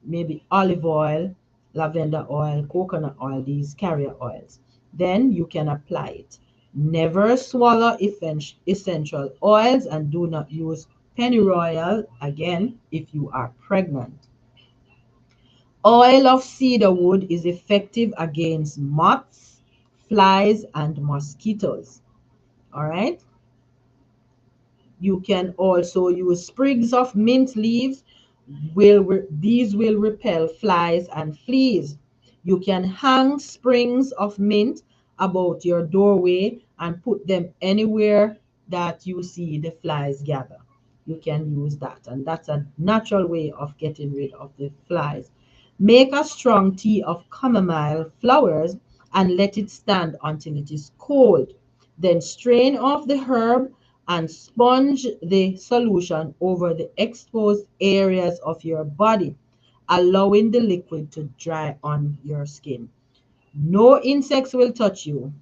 maybe olive oil, lavender oil, coconut oil, these carrier oils. Then you can apply it. Never swallow essential oils, and do not use pennyroyal again if you are pregnant. Oil of cedar wood is effective against moths, flies, and mosquitoes. All right. You can also use sprigs of mint leaves. These will repel flies and fleas. You can hang sprigs of mint about your doorway and put them anywhere that you see the flies gather. You can use that, and that's a natural way of getting rid of the flies. Make a strong tea of chamomile flowers and let it stand until it is cold. Then strain off the herb and sponge the solution over the exposed areas of your body, allowing the liquid to dry on your skin. No insects will touch you.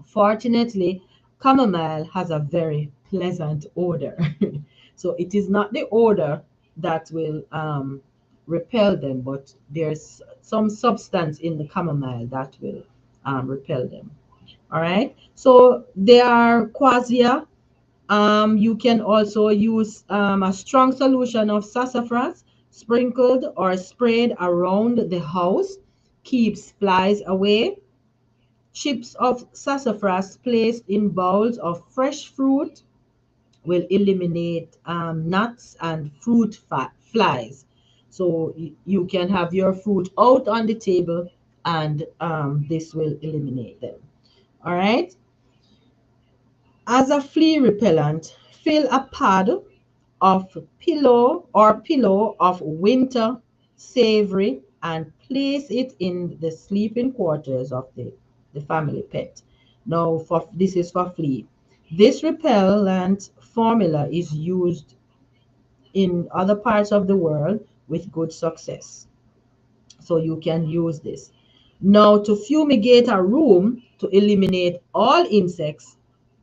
Fortunately, chamomile has a very pleasant odor. So it is not the odor that will repel them, but there's some substance in the chamomile that will repel them. All right. So there are quassia. You can also use a strong solution of sassafras sprinkled or sprayed around the house, keeps flies away. Chips of sassafras placed in bowls of fresh fruit will eliminate nuts and flies. So you can have your fruit out on the table, and this will eliminate them. All right. As a flea repellent, fill a pad of pillow of winter savory and place it in the sleeping quarters of the family pet. Now, this is for flea. This repellent formula is used in other parts of the world with good success. So you can use this. Now, to fumigate a room to eliminate all insects,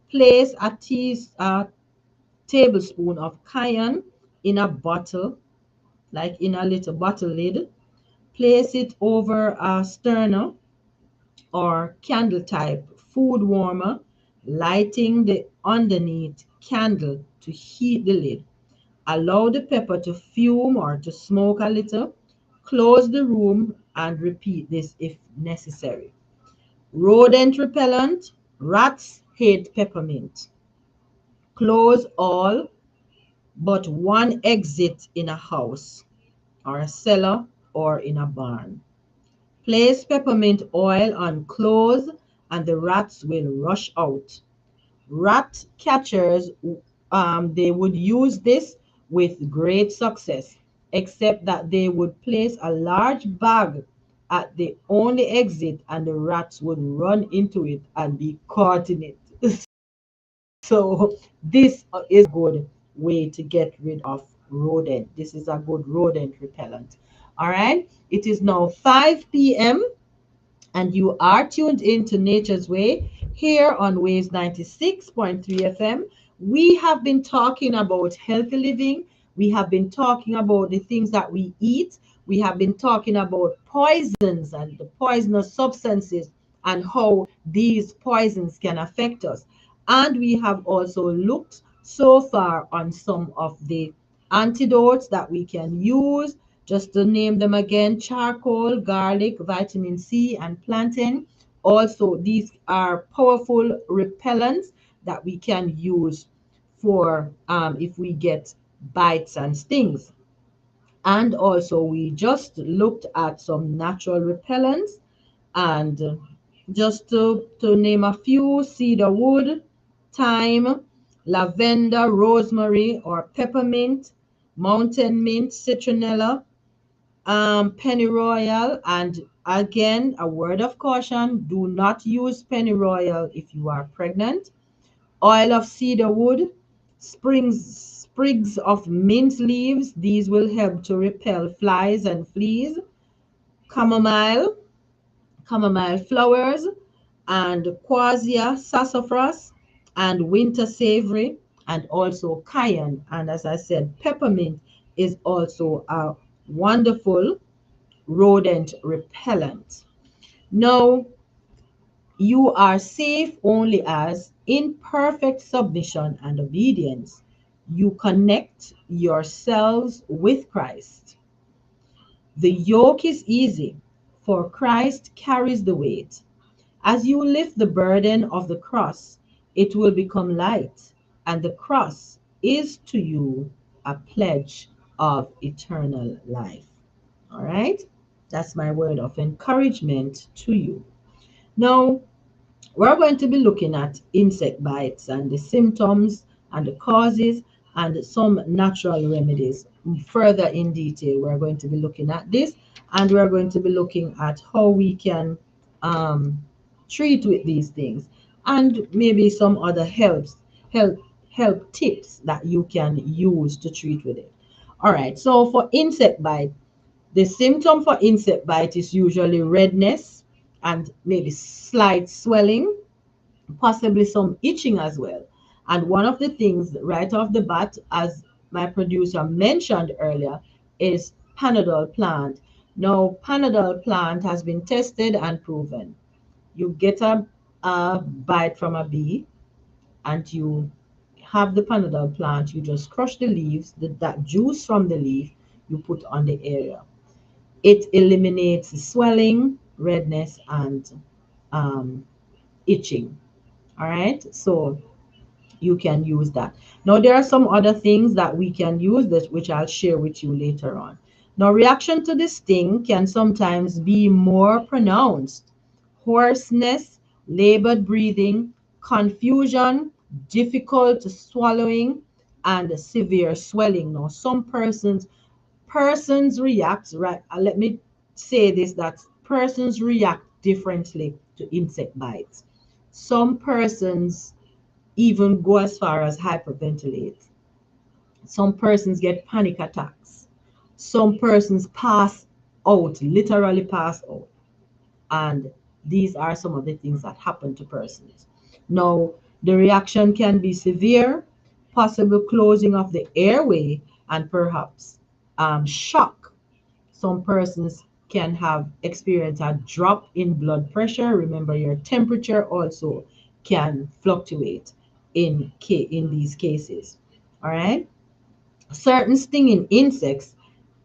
place a tablespoon of cayenne in a bottle, like in a little bottle lid. Place it over a sterner or candle type food warmer, lighting the underneath candle to heat the lid. Allow the pepper to fume or to smoke a little. Close the room and repeat this if necessary. Rodent repellent. Rats hate peppermint. Close all but one exit in a house or a cellar or in a barn. Place peppermint oil on clothes and the rats will rush out. Rat catchers, they would use this with great success, except that they would place a large bag at the only exit and the rats would run into it and be caught in it. So this is a good way to get rid of rodent. This is a good rodent repellent. All right. It is now 5 p.m. and you are tuned in to Nature's Way here on Waves 96.3 FM. We have been talking about healthy living. We have been talking about the things that we eat. We have been talking about poisons and the poisonous substances and how these poisons can affect us. And we have also looked so far on some of the antidotes that we can use. Just to name them again: charcoal, garlic, vitamin C, and plantain. Also, these are powerful repellents that we can use for if we get bites and stings. And also we just looked at some natural repellents, and just to name a few: cedar wood, thyme, lavender, rosemary or peppermint, mountain mint, citronella, pennyroyal. And again, a word of caution: do not use pennyroyal if you are pregnant. Oil of cedar wood, sprigs of mint leaves, these will help to repel flies and fleas. Chamomile, chamomile flowers, and quassia sassafras, and winter savory, and also cayenne. And as I said, peppermint is also a wonderful rodent repellent. Now, you are safe only as, in perfect submission and obedience, you connect yourselves with Christ. The yoke is easy, for Christ carries the weight. As you lift the burden of the cross, it will become light, and the cross is to you a pledge of eternal life. All right? That's my word of encouragement to you. Now, we're going to be looking at insect bites and the symptoms and the causes and some natural remedies. Further in detail, we're going to be looking at this, and we're going to be looking at how we can um, treat with these things, and maybe some other help help tips that you can use to treat with it. All right, so for insect bite, the symptom for insect bite is usually redness and maybe slight swelling, possibly some itching as well. And one of the things right off the bat, as my producer mentioned earlier, is Panadol plant. Now, Panadol plant has been tested and proven. You get a bite from a bee, and you have the Panadol plant, you just crush the leaves, that juice from the leaf, you put on the area. It eliminates swelling, redness, and um, itching. All right, so you can use that. Now, there are some other things that we can use that which I'll share with you later on. Now, reaction to this sting can sometimes be more pronounced: hoarseness, labored breathing, confusion, difficult swallowing, and severe swelling. Now, some persons react, right, let me say this, that persons react differently to insect bites. Some persons even go as far as hyperventilate. Some persons get panic attacks. Some persons pass out, literally pass out. And these are some of the things that happen to persons. Now, the reaction can be severe, possible closing of the airway, and perhaps shock. Some persons can have experienced a drop in blood pressure. Remember, your temperature also can fluctuate in these cases. All right. Certain stinging insects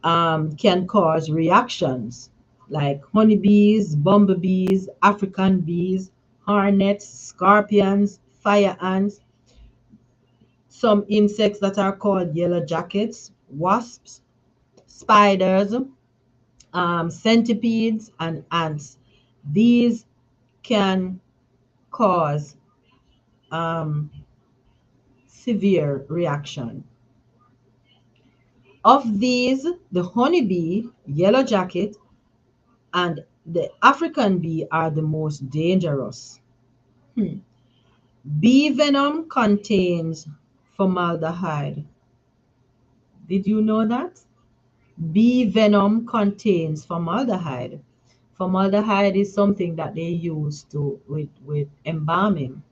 can cause reactions like honeybees, bumblebees, African bees, hornets, scorpions, fire ants. Some insects that are called yellow jackets, wasps, spiders, centipedes, and ants. These can cause um, severe reaction. Of these, the honeybee, yellow jacket, and the African bee are the most dangerous. Hmm. Bee venom contains formaldehyde. Did you know that? Bee venom contains formaldehyde. Formaldehyde is something that they use to with embalming,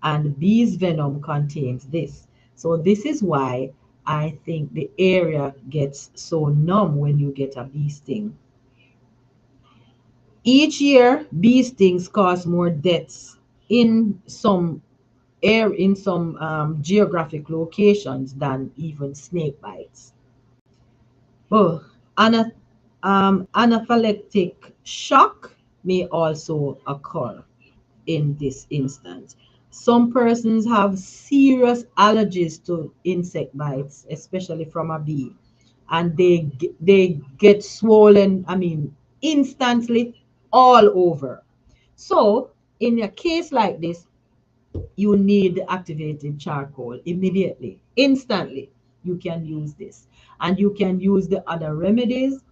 and bees venom contains this. So this is why I think the area gets so numb when you get a bee sting. Each year, bee stings cause more deaths in some geographic locations than even snake bites. Oh, anaphylactic shock may also occur in this instance. Some persons have serious allergies to insect bites, especially from a bee. and they get swollen, I mean, instantly all over. So in a case like this, you need activated charcoal immediately, instantly. You can use this, and you can use the other remedies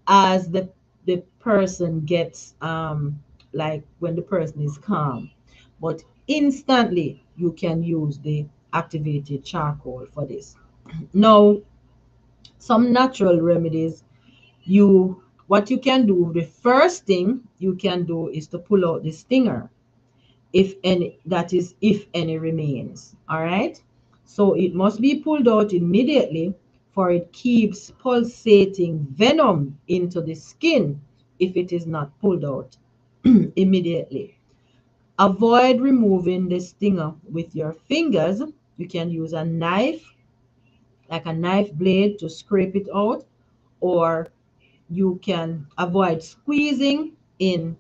as the person gets like when the person is calm. But instantly you can use the activated charcoal for this. Now, some natural remedies, you what you can do, the first thing you can do is to pull out the stinger, if any, that is if any remains. All right, so it must be pulled out immediately, for it keeps pulsating venom into the skin if it is not pulled out immediately. Avoid removing the stinger with your fingers. You can use a knife, like a knife blade, to scrape it out, or you can avoid squeezing in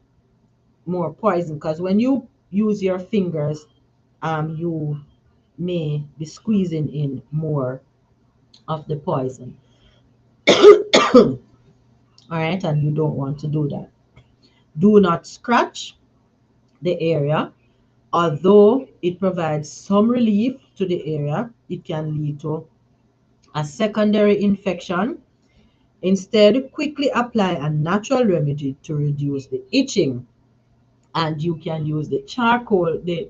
more poison, because when you use your fingers, you may be squeezing in more of the poison. All right, and you don't want to do that. Do not scratch the area. Although it provides some relief to the area, it can lead to a secondary infection. Instead, quickly apply a natural remedy to reduce the itching, and you can use the charcoal, the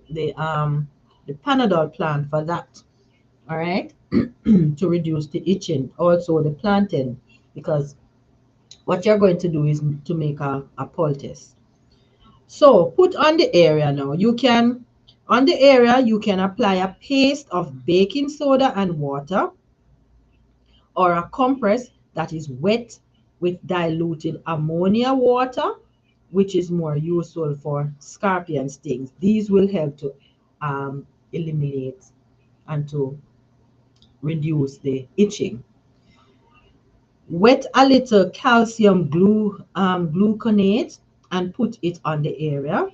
Panadol plant for that. All right, to reduce the itching. Also, the plantain, because what you're going to do is to make a poultice. So put on the area now. On the area, you can apply a paste of baking soda and water, or a compress that is wet with diluted ammonia water, which is more useful for scorpion stings. These will help to eliminate and to reduce the itching. Wet a little calcium gluconate and put it on the area.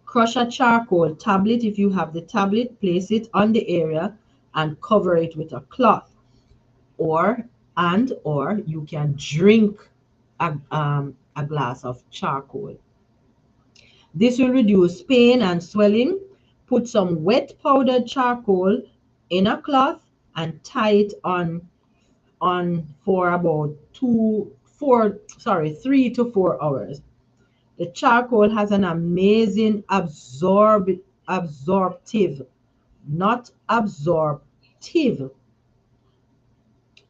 Crush a charcoal tablet. If you have the tablet, place it on the area and cover it with a cloth. Or you can drink a glass of charcoal. This will reduce pain and swelling. Put some wet powdered charcoal in a cloth and tie it on for about 3 to 4 hours. The charcoal has an amazing absorptive, not absorptive,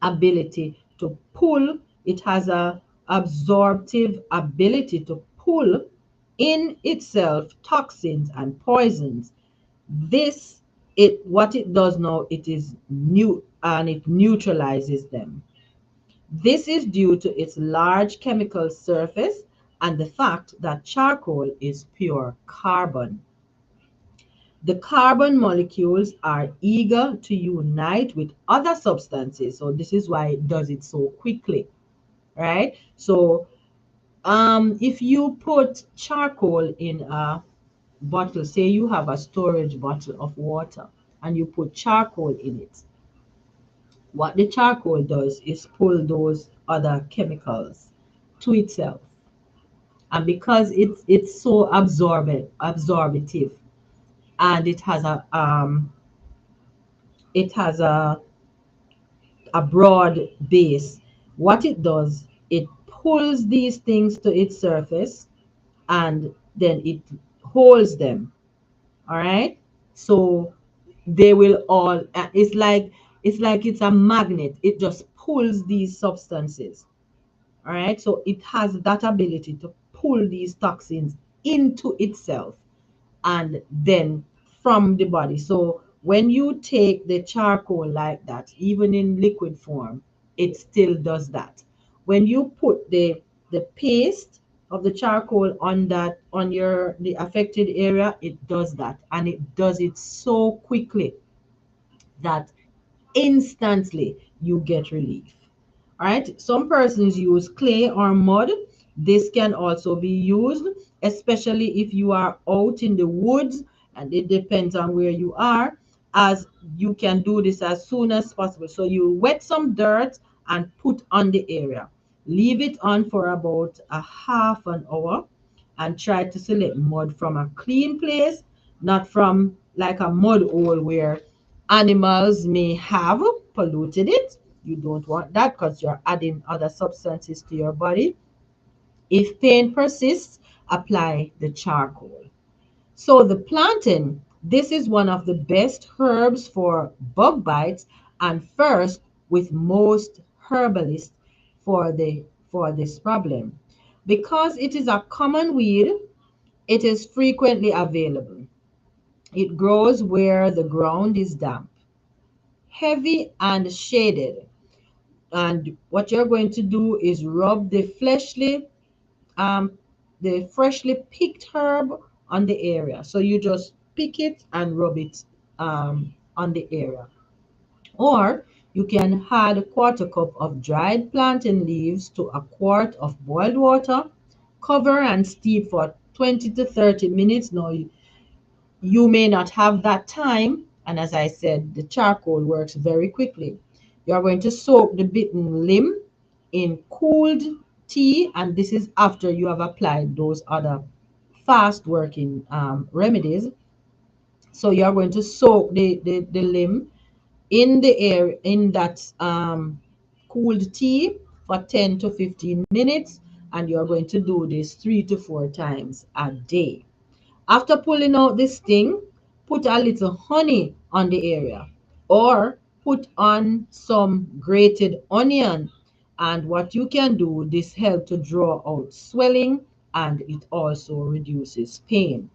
ability to pull. It has a absorptive ability to pull in itself toxins and poisons. This, it what it does now, it is new, and it neutralizes them. This is due to its large chemical surface and the fact that charcoal is pure carbon. The carbon molecules are eager to unite with other substances, so this is why it does it so quickly, right? So if you put charcoal in a bottle, say you have a storage bottle of water and you put charcoal in it, what the charcoal does is pull those other chemicals to itself. And because it's so absorbative, and it has a broad base, what it does, it pulls these things to its surface, and then it holds them. All right, so they will all, it's like it's a magnet. It just pulls these substances. All right, so it has that ability to pull these toxins into itself and then from the body. So when you take the charcoal like that, even in liquid form, it still does that. When you put the paste of the charcoal on that, on your the affected area, it does that, and it does it so quickly that instantly you get relief. All right, some persons use clay or mud. This can also be used, especially if you are out in the woods, and it depends on where you are, as you can do this as soon as possible. So you wet some dirt and put on the area. Leave it on for about a half an hour and try to select mud from a clean place, not from like a mud hole where animals may have polluted it. You don't want that because you're adding other substances to your body. If pain persists, apply the charcoal. So the plantain, this is one of the best herbs for bug bites and first with most herbalists for the for this problem. Because it is a common weed, it is frequently available. It grows where the ground is damp, heavy and shaded. And what you're going to do is rub um, the freshly picked herb on the area. So you just pick it and rub it on the area. Or you can add a quarter cup of dried plantain leaves to a quart of boiled water. Cover and steep for 20 to 30 minutes. Now, you may not have that time, and as I said, the charcoal works very quickly. You are going to soak the bitten limb in cooled tea, and this is after you have applied those other fast working remedies. So you are going to soak the limb in the air in that cooled tea for 10 to 15 minutes, and you are going to do this 3 to 4 times a day. After pulling out this sting, put a little honey on the area or put on some grated onion. And what you can do, this help to draw out swelling and it also reduces pain.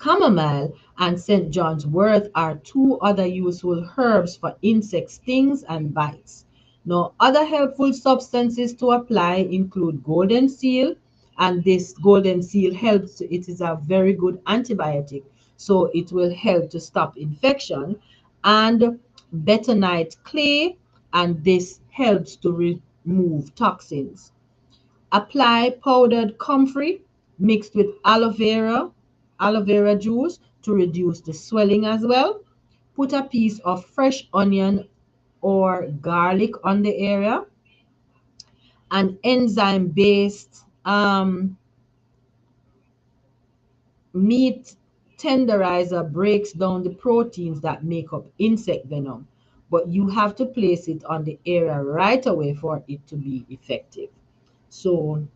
Chamomile and St. John's wort are two other useful herbs for insect stings and bites. Now, other helpful substances to apply include golden seal, and this golden seal helps, it is a very good antibiotic, so it will help to stop infection, and bentonite clay, and this helps to remove toxins. Apply powdered comfrey mixed with aloe vera juice to reduce the swelling as well. Put a piece of fresh onion or garlic on the area. An enzyme based meat tenderizer breaks down the proteins that make up insect venom, but you have to place it on the area right away for it to be effective. So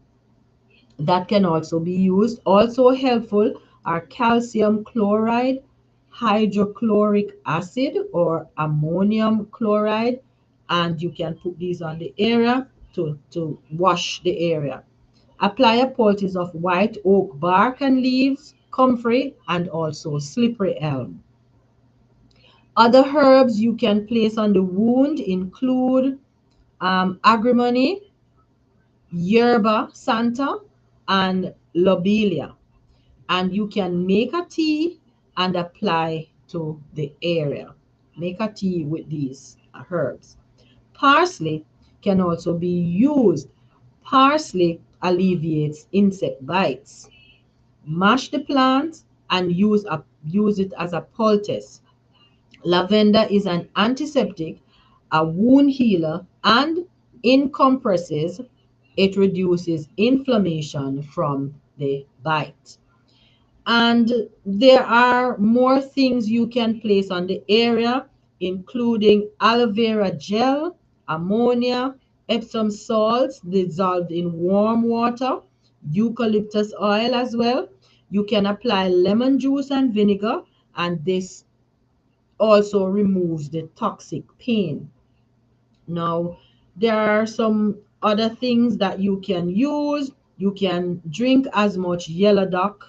that can also be used. Also helpful are calcium chloride, hydrochloric acid, or ammonium chloride, and you can put these on the area to wash the area. Apply a poultice of white oak bark and leaves, comfrey, and also slippery elm. Other herbs you can place on the wound include agrimony, yerba santa, and lobelia. And you can make a tea and apply to the area. Make a tea with these herbs. Parsley can also be used. Parsley alleviates insect bites. Mash the plant and use it as a poultice. Lavender is an antiseptic, a wound healer, and in compresses, it reduces inflammation from the bite. And there are more things you can place on the area, including aloe vera gel, ammonia, Epsom salts dissolved in warm water, eucalyptus oil as well. You can apply lemon juice and vinegar, and this also removes the toxic pain. Now, there are some other things that you can use. You can drink as much yellow duck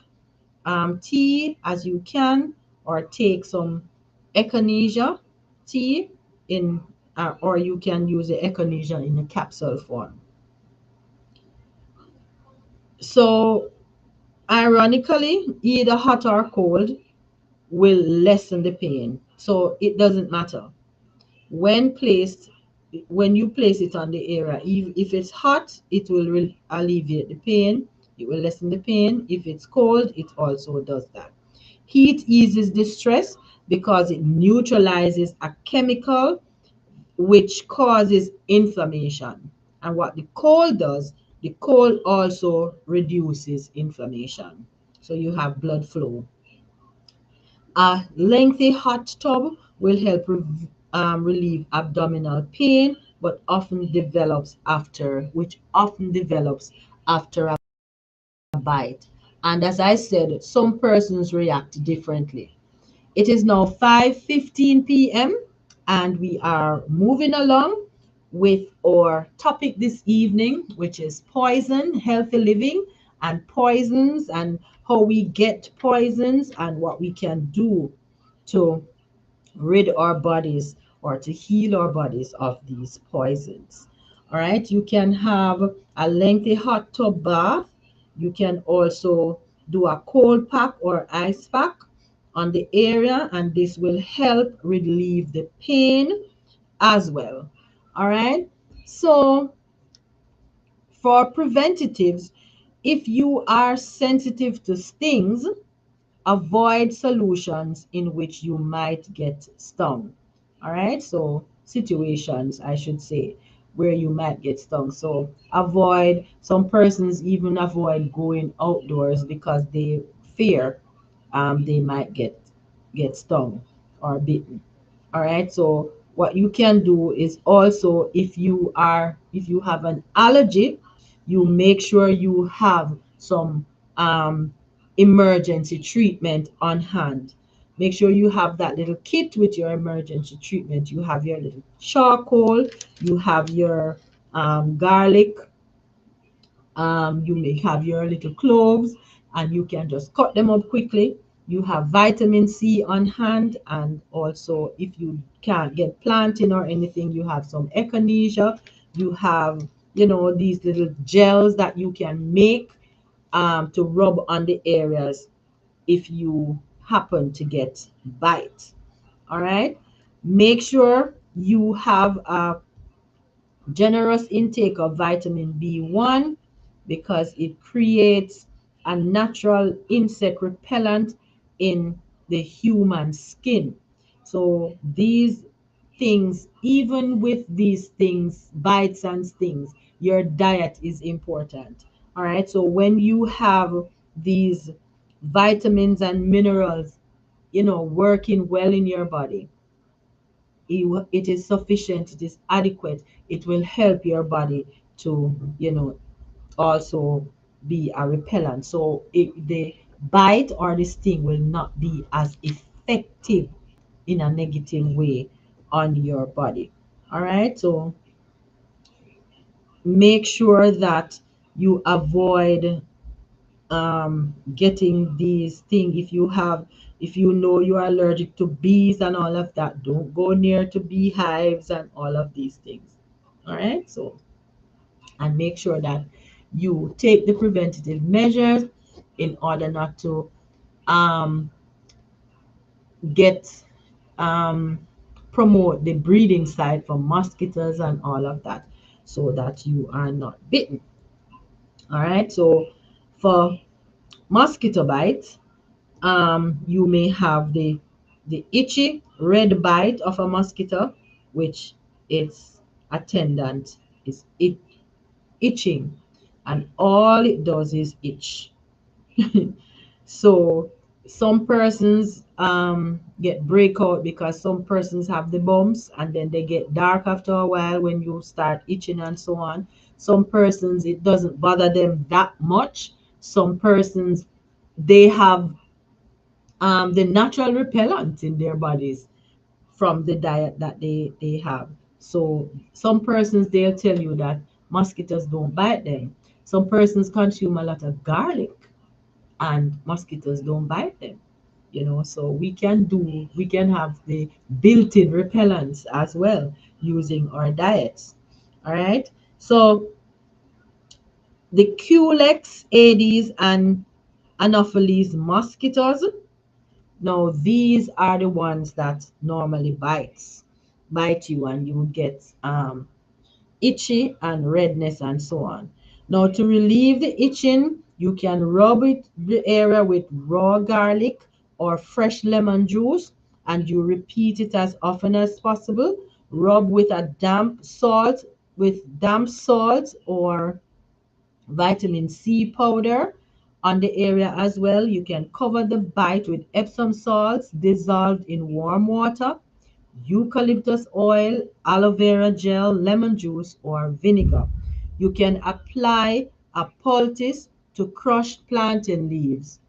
tea as you can, or take some echinacea tea in, or you can use the echinacea in a capsule form. So, ironically, either hot or cold will lessen the pain. So it doesn't matter. When placed, when you place it on the area, if it's hot, it will alleviate the pain, it will lessen the pain. If it's cold, it also does that. Heat eases the stress because it neutralizes a chemical which causes inflammation. And what the cold does, the cold also reduces inflammation. So you have blood flow. A lengthy hot tub will help relieve abdominal pain, but often develops after, which often develops after a bite. And as I said, some persons react differently. It is now 5:15 p.m. and we are moving along with our topic this evening, which is poison, healthy living, and poisons, and how we get poisons and what we can do to rid our bodies or to heal our bodies of these poisons. All right, you can have a lengthy hot tub bath. You can also do a cold pack or ice pack on the area, and this will help relieve the pain as well. All right, so for preventatives, if you are sensitive to stings, avoid solutions in which you might get stung. All right, so situations, I should say, where you might get stung. So avoid, some persons even avoid going outdoors because they fear they might get stung or bitten. All right, so what you can do is also, if you have an allergy, you make sure you have some um, emergency treatment on hand. Make sure you have that little kit with your emergency treatment. You have your little charcoal, you have your garlic, you may have your little cloves, and you can just cut them up quickly. You have vitamin C on hand, and also if you can't get plantain or anything, you have some echinacea. You have, these little gels that you can make to rub on the areas if you happen to get bite. All right. Make sure you have a generous intake of vitamin B1 because it creates a natural insect repellent in the human skin. So these things, even with these things, bites and stings, your diet is important. All right. So when you have these vitamins and minerals, working well in your body, it is sufficient, it is adequate, it will help your body to also be a repellent, so the bite or the sting will not be as effective in a negative way on your body. All right, so make sure that you avoid getting these things. If you know you are allergic to bees and all of that, don't go near to beehives and all of these things. All right, so, and make sure that you take the preventative measures in order not to um, get um, promote the breeding side from mosquitoes and all of that, so that you are not bitten. All right, so for mosquito bites, you may have the itchy red bite of a mosquito, which its attendant is itching, and all it does is itch. So some persons get breakout because some persons have the bumps and then they get dark after a while when you start itching and so on. Some persons it doesn't bother them that much. Some persons they have the natural repellent in their bodies from the diet that they have. So some persons they'll tell you that mosquitoes don't bite them. Some persons consume a lot of garlic and mosquitoes don't bite them. So we can have the built-in repellents as well using our diets. All right. So the Culex, Aedes, and Anopheles mosquitoes. Now, these are the ones that normally bite you, and you get itchy and redness and so on. Now, to relieve the itching, you can rub the area with raw garlic or fresh lemon juice, and you repeat it as often as possible Rub with damp salt or vitamin C powder on the area as well. You can cover the bite with Epsom salts dissolved in warm water, eucalyptus oil, aloe vera gel, lemon juice, or vinegar. You can apply a poultice to crushed plantain leaves.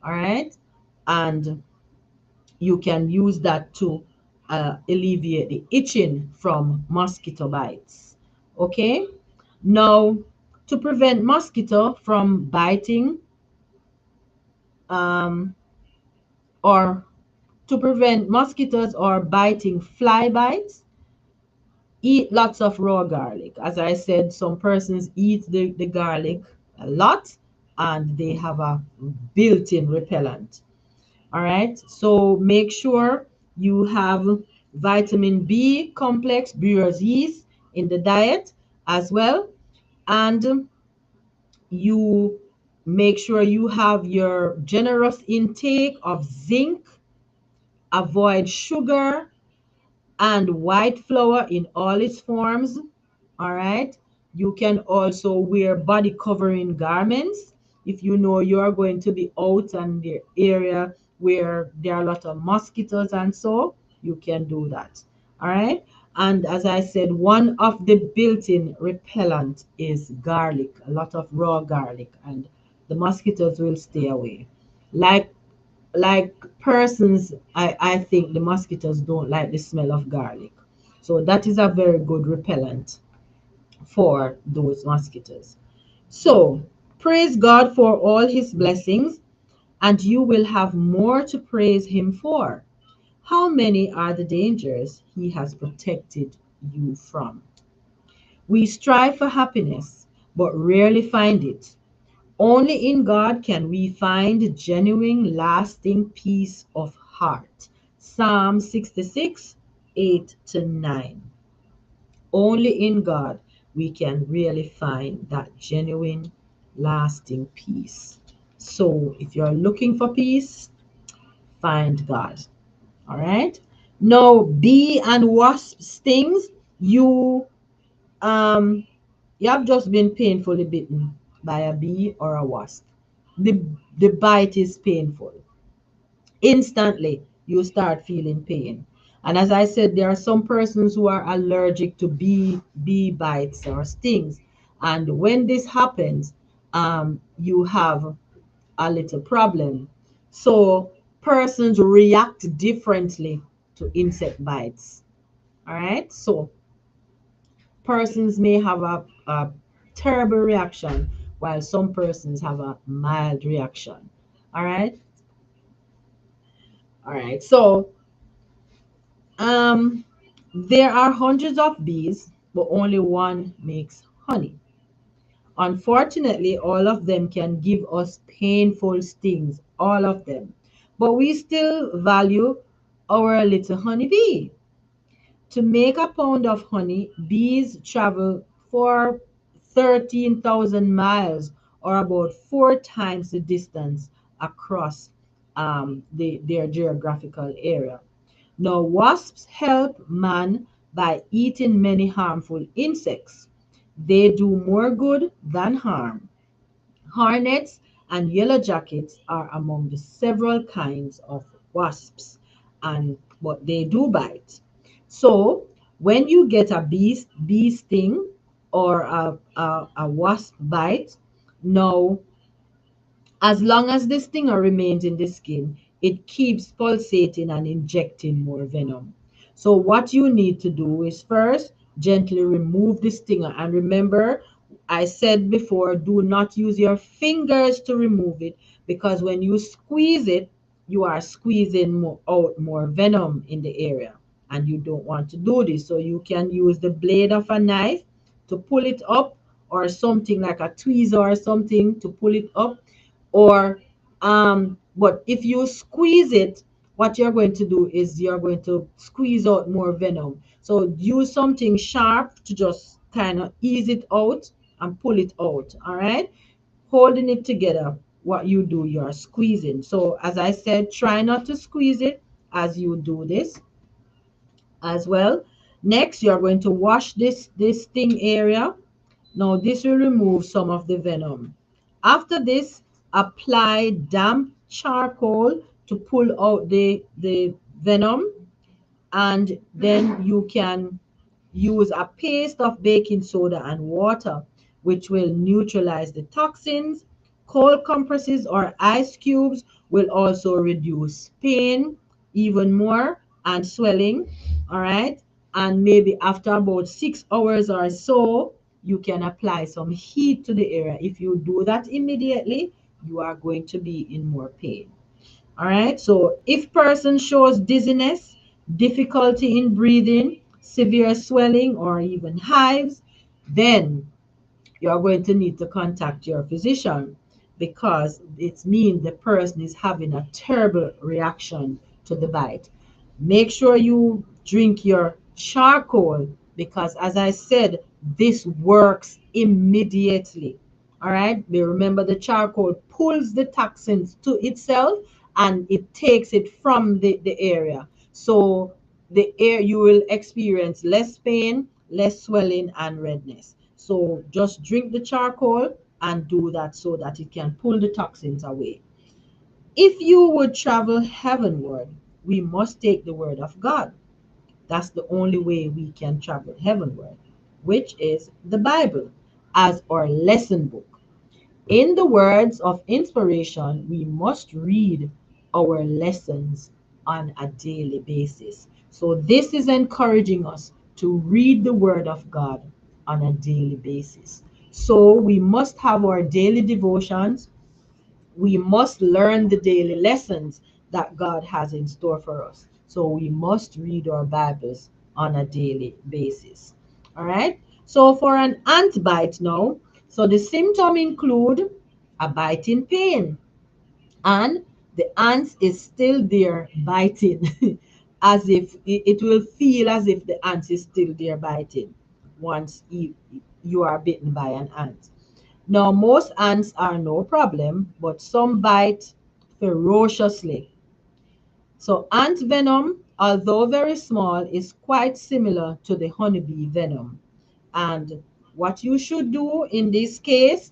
All right. And you can use that to alleviate the itching from mosquito bites. Okay. Now, to prevent mosquito from biting, um, or to prevent mosquitoes or biting fly bites, eat lots of raw garlic. As I said, some persons eat the garlic a lot and they have a built-in repellent. All right, so make sure you have vitamin B complex, Brewer's yeast in the diet as well. And you make sure you have your generous intake of zinc, avoid sugar and white flour in all its forms. All right. You can also wear body covering garments if you know you are going to be out in the area where there are a lot of mosquitoes and so you can do that. All right. And as I said, one of the built-in repellent is garlic, a lot of raw garlic, and the mosquitoes will stay away. Like persons, I think the mosquitoes don't like the smell of garlic. So that is a very good repellent for those mosquitoes. So praise God for all his blessings, and you will have more to praise him for. How many are the dangers he has protected you from? We strive for happiness, but rarely find it. Only in God can we find genuine, lasting peace of heart. Psalm 66, 8 to 9. Only in God we can really find that genuine, lasting peace. So if you're looking for peace, find God. All right. Now, bee and wasp stings, um you have just been painfully bitten by a bee or a wasp. The the bite is painful. Instantly you start feeling pain. And as I said, there are some persons who are allergic to bee bites or stings. And when this happens, you have a little problem. So persons react differently to insect bites. All right. So persons may have a terrible reaction while some persons have a mild reaction. All right. All right. So Um, there are hundreds of bees, but only one makes honey. Unfortunately, all of them can give us painful stings, all of them. But we still value our little honeybee. To make a pound of honey, bees travel for 13,000 miles or about four times the distance across their geographical area. Now, wasps help man by eating many harmful insects. They do more good than harm. Hornets and yellow jackets are among the several kinds of wasps, and but they do bite. So, when you get a bee sting or a wasp bite, now as long as the stinger remains in the skin, it keeps pulsating and injecting more venom. So, what you need to do is first gently remove the stinger. And remember, I said before, do not use your fingers to remove it because when you squeeze it, you are squeezing out more venom in the area. And you don't want to do this. So, you can use the blade of a knife to pull it up or something like a tweezer or something to pull it up or but if you squeeze it, what you're going to do is you're going to squeeze out more venom. So use something sharp to just kind of ease it out and pull it out. All right, holding it together, what you do, you're squeezing. So as I said, try not to squeeze it as you do this. as well. Next, you are going to wash this sting area. Now, this will remove some of the venom. After this, apply damp charcoal to pull out the venom, and then you can use a paste of baking soda and water, which will neutralize the toxins. Cold compresses or ice cubes will also reduce pain even more and swelling. All right. And maybe after about 6 hours or so, you can apply some heat to the area. If you do that immediately, you are going to be in more pain. All right. So if person shows dizziness, difficulty in breathing, severe swelling, or even hives, then you are going to need to contact your physician, because it means the person is having a terrible reaction to the bite. Make sure you drink your charcoal, because, as I said, this works immediately. All right. Remember, the charcoal pulls the toxins to itself and it takes it from the area. So the air you will experience less pain, less swelling, and redness. So just drink the charcoal and do that so that it can pull the toxins away. If you would travel heavenward, we must take the word of God. That's the only way we can travel heavenward, which is the Bible as our lesson book. In the words of inspiration, we must read our lessons on a daily basis. So, this is encouraging us to read the Word of God on a daily basis. So, we must have our daily devotions. We must learn the daily lessons that God has in store for us. So, we must read our Bibles on a daily basis. All right. So, for an ant bite now, so the symptoms include a biting pain, and the ant is still there biting, as if it will feel as if the ant is still there biting once you are bitten by an ant. Now, most ants are no problem, but some bite ferociously. So, ant venom, although very small, is quite similar to the honeybee venom. And what you should do in this case,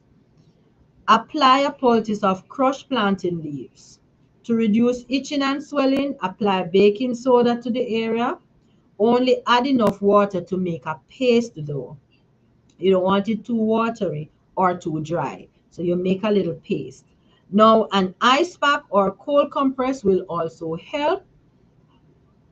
apply a poultice of crushed plantain leaves. To reduce itching and swelling, apply baking soda to the area. Only add enough water to make a paste though. You don't want it too watery or too dry. So you make a little paste. Now, an ice pack or cold compress will also help.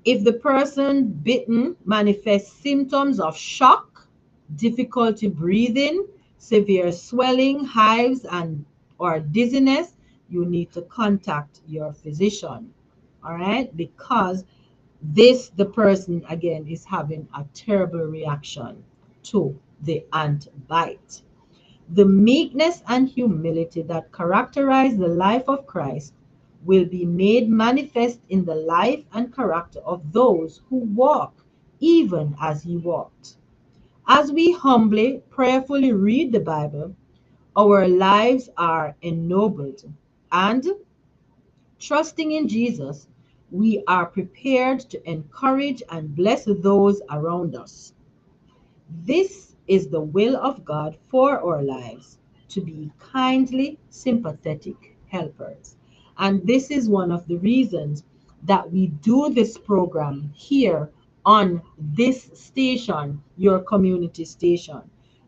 If the person bitten manifests symptoms of shock, difficulty breathing, severe swelling, hives, and or dizziness, you need to contact your physician. All right, because the person again is having a terrible reaction to the ant bite. The meekness and humility that characterize the life of Christ will be made manifest in the life and character of those who walk even as he walked. As we humbly, prayerfully read the Bible, our lives are ennobled, and trusting in Jesus, we are prepared to encourage and bless those around us. This is the will of God for our lives, to be kindly sympathetic helpers. And this is one of the reasons that we do this program here on this station, your community station,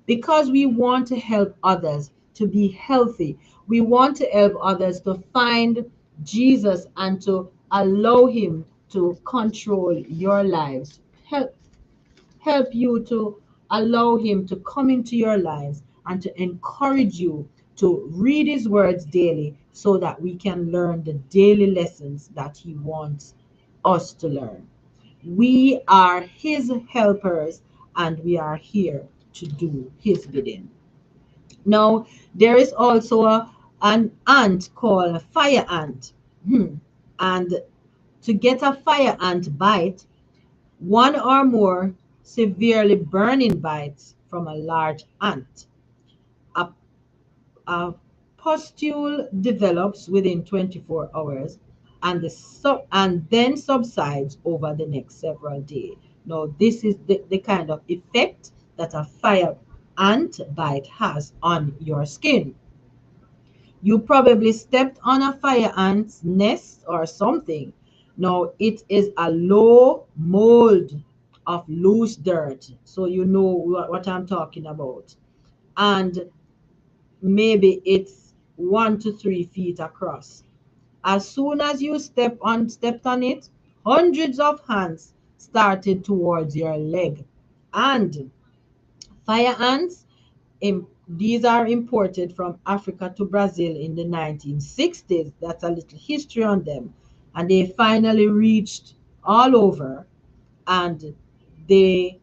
because we want to help others to be healthy. We want to help others to find Jesus and to allow him to control your lives. Help you to allow him to come into your lives and to encourage you to read his words daily so that we can learn the daily lessons that he wants us to learn. We are his helpers and we are here to do his bidding. Now, there is also an ant called a fire ant. And to get a fire ant bite, one or more severely burning bites from a large ant. A, a pustule develops within 24 hours and then subsides over the next several days. Now, this is the kind of effect that a fire ant bite has on your skin. You probably stepped on a fire ant's nest or something. Now, it is a low mold of loose dirt. So, you know what I'm talking about. And maybe it's 1 to 3 feet across. As soon as you stepped on it, hundreds of ants started towards your leg. And fire ants, these are imported from Africa to Brazil in the 1960s. That's a little history on them. And they finally reached all over, and they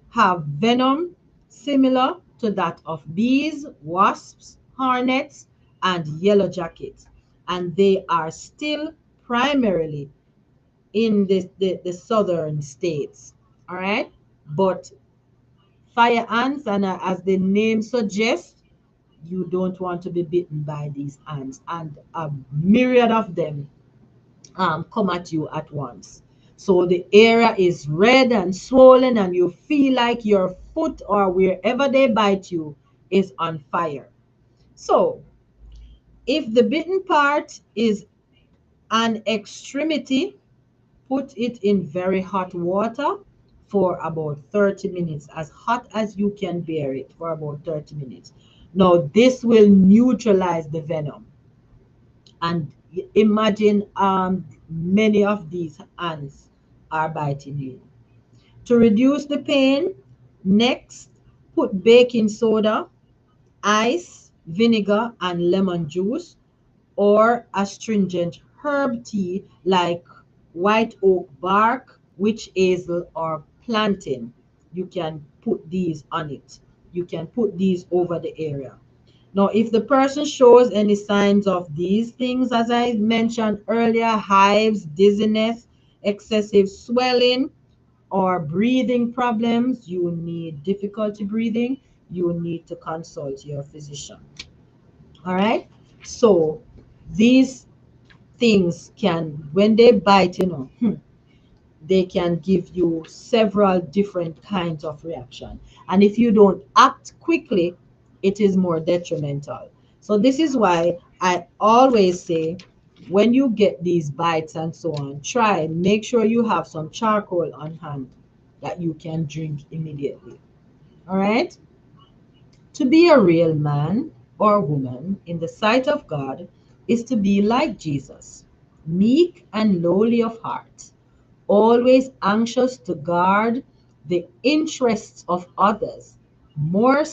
have venom similar to that of bees, wasps, hornets, and yellow jackets. And they are still primarily in the southern states. All right. But fire ants, and as the name suggests, you don't want to be bitten by these ants, and a myriad of them come at you at once. So the area is red and swollen, and you feel like your foot or wherever they bite you is on fire. So if the bitten part is an extremity, put it in very hot water for about 30 minutes, as hot as you can bear it for about 30 minutes. Now, this will neutralize the venom. And imagine many of these ants are biting you. To reduce the pain, next, put baking soda, ice, vinegar, and lemon juice, or astringent herb tea like white oak bark, witch hazel, or plantain. You can put these on it. You can put these over the area. Now, if the person shows any signs of these things, as I mentioned earlier, hives, dizziness, excessive swelling, or breathing problems, you need difficulty breathing, you need to consult your physician. All right. So these things can, when they bite, they can give you several different kinds of reaction. And if you don't act quickly, it is more detrimental. So this is why I always say, when you get these bites and so on, make sure you have some charcoal on hand that you can drink immediately. All right. To be a real man or woman in the sight of God is to be like Jesus, meek and lowly of heart, always anxious to guard the interests of others more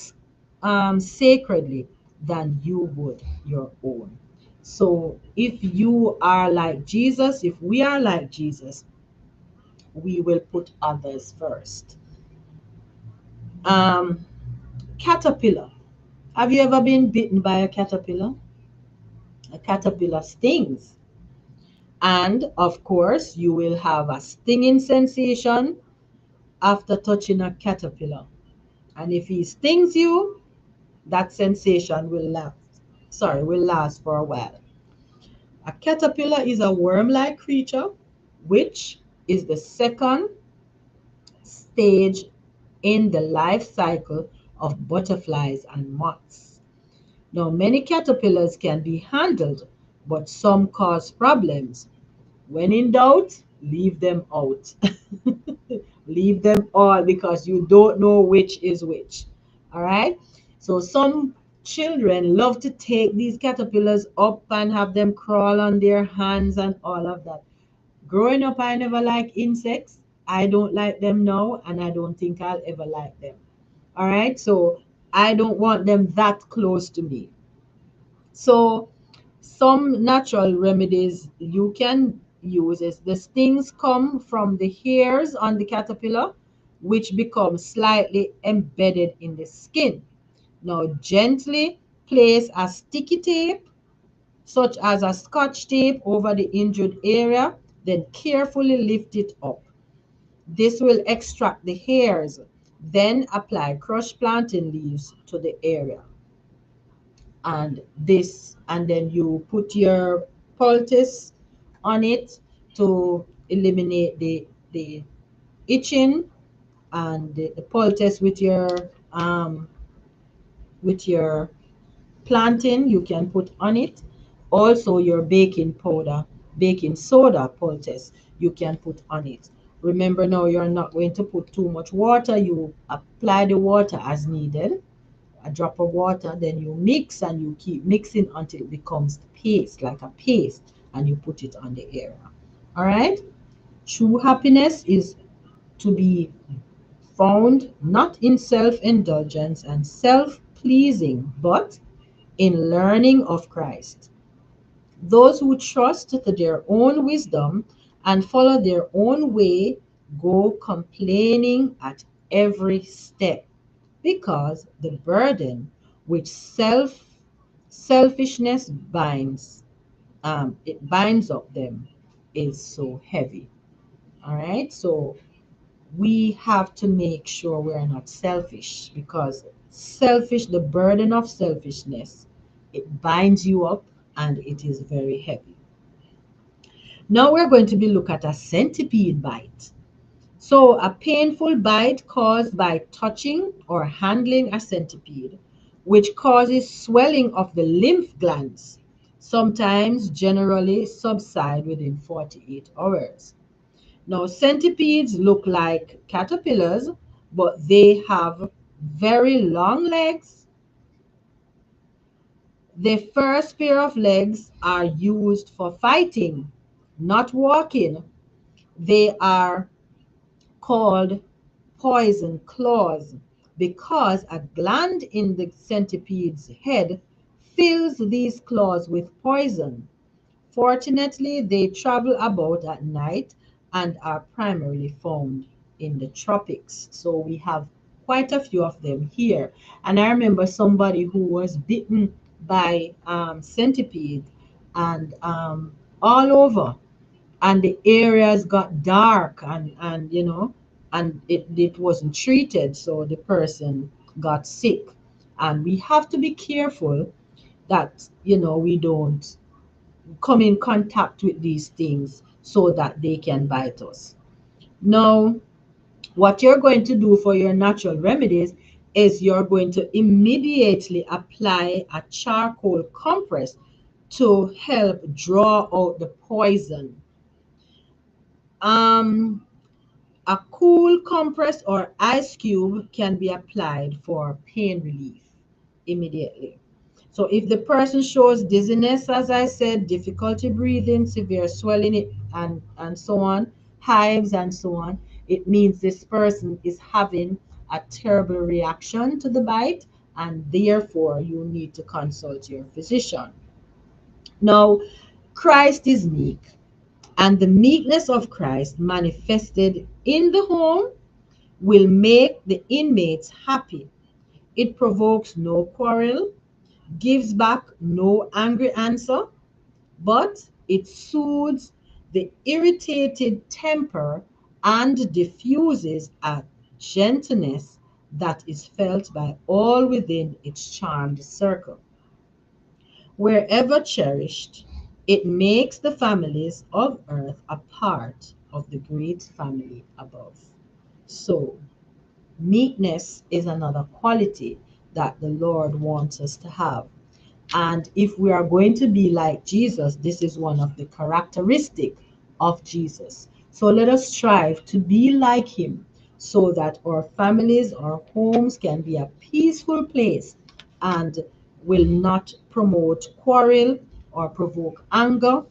sacredly than you would your own. So, if you are like Jesus, if we are like Jesus, we will put others first. Um, Caterpillar. Have you ever been bitten by a caterpillar? A caterpillar stings. And of course, you will have a stinging sensation after touching a caterpillar. And if he stings you, that sensation will last for a while. A caterpillar is a worm-like creature, which is the second stage in the life cycle of butterflies and moths. Now, many caterpillars can be handled, but some cause problems. When in doubt, leave them out. Leave them all, because you don't know which is which. All right. So some children love to take these caterpillars up and have them crawl on their hands and all of that. Growing up, I never liked insects. I don't like them now, and I don't think I'll ever like them. All right. So I don't want them that close to me. So some natural remedies you can use is, the stings come from the hairs on the caterpillar, which become slightly embedded in the skin. Now, gently place a sticky tape, such as a scotch tape, over the injured area, then carefully lift it up. This will extract the hairs. Then apply crushed plantain leaves to the area. And then you put your poultice on it to eliminate the itching, and the poultice with your plantain you can put on it. Also your baking powder, baking soda poultice you can put on it. Remember, now you're not going to put too much water. You apply the water as needed, a drop of water, then you mix and you keep mixing until it becomes paste, like a paste, and you put it on the area. All right. True happiness is to be found not in self indulgence and self pleasing, but in learning of Christ. Those who trust to their own wisdom and follow their own way go complaining at every step, because the burden which selfishness binds, it binds up them, is so heavy. All right, so we have to make sure we're not selfish, because the burden of selfishness, it binds you up and it is very heavy. Now we're going to be look at a centipede bite. So a painful bite caused by touching or handling a centipede, which causes swelling of the lymph glands, sometimes generally subside within 48 hours. Now, centipedes look like caterpillars, but they have very long legs. The first pair of legs are used for fighting, not walking. They are called poison claws because a gland in the centipede's head fills these claws with poison. Fortunately, they travel about at night and are primarily found in the tropics. So we have quite a few of them here. And I remember somebody who was bitten by centipede, and all over, and the areas got dark, and and it wasn't treated, so the person got sick. And we have to be careful that we don't come in contact with these things so that they can bite us. Now, what you're going to do for your natural remedies is you're going to immediately apply a charcoal compress to help draw out the poison. Um, a cool compress or ice cube can be applied for pain relief immediately. So if the person shows dizziness, as I said, difficulty breathing, severe swelling, and so on, hives and so on, it means this person is having a terrible reaction to the bite, and therefore you need to consult your physician. Now, Christ is meek, and the meekness of Christ manifested in the home will make the inmates happy. It provokes no quarrel, gives back no angry answer, but it soothes the irritated temper and diffuses a gentleness that is felt by all within its charmed circle. Wherever cherished, it makes the families of earth a part of the great family above. So, meekness is another quality that the Lord wants us to have. And if we are going to be like Jesus, this is one of the characteristics of Jesus. So let us strive to be like him, so that our families, our homes can be a peaceful place and will not promote quarrel or provoke anger,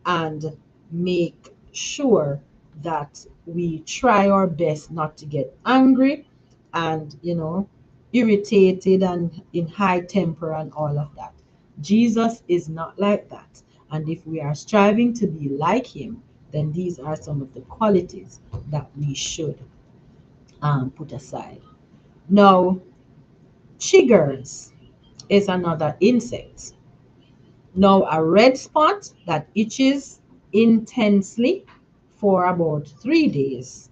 and make sure that we try our best not to get angry and irritated and in high temper and all of that. Jesus is not like that. And if we are striving to be like him, then these are some of the qualities that we should put aside. Now, chiggers is another insect. Now, a red spot that itches intensely for about 3 days.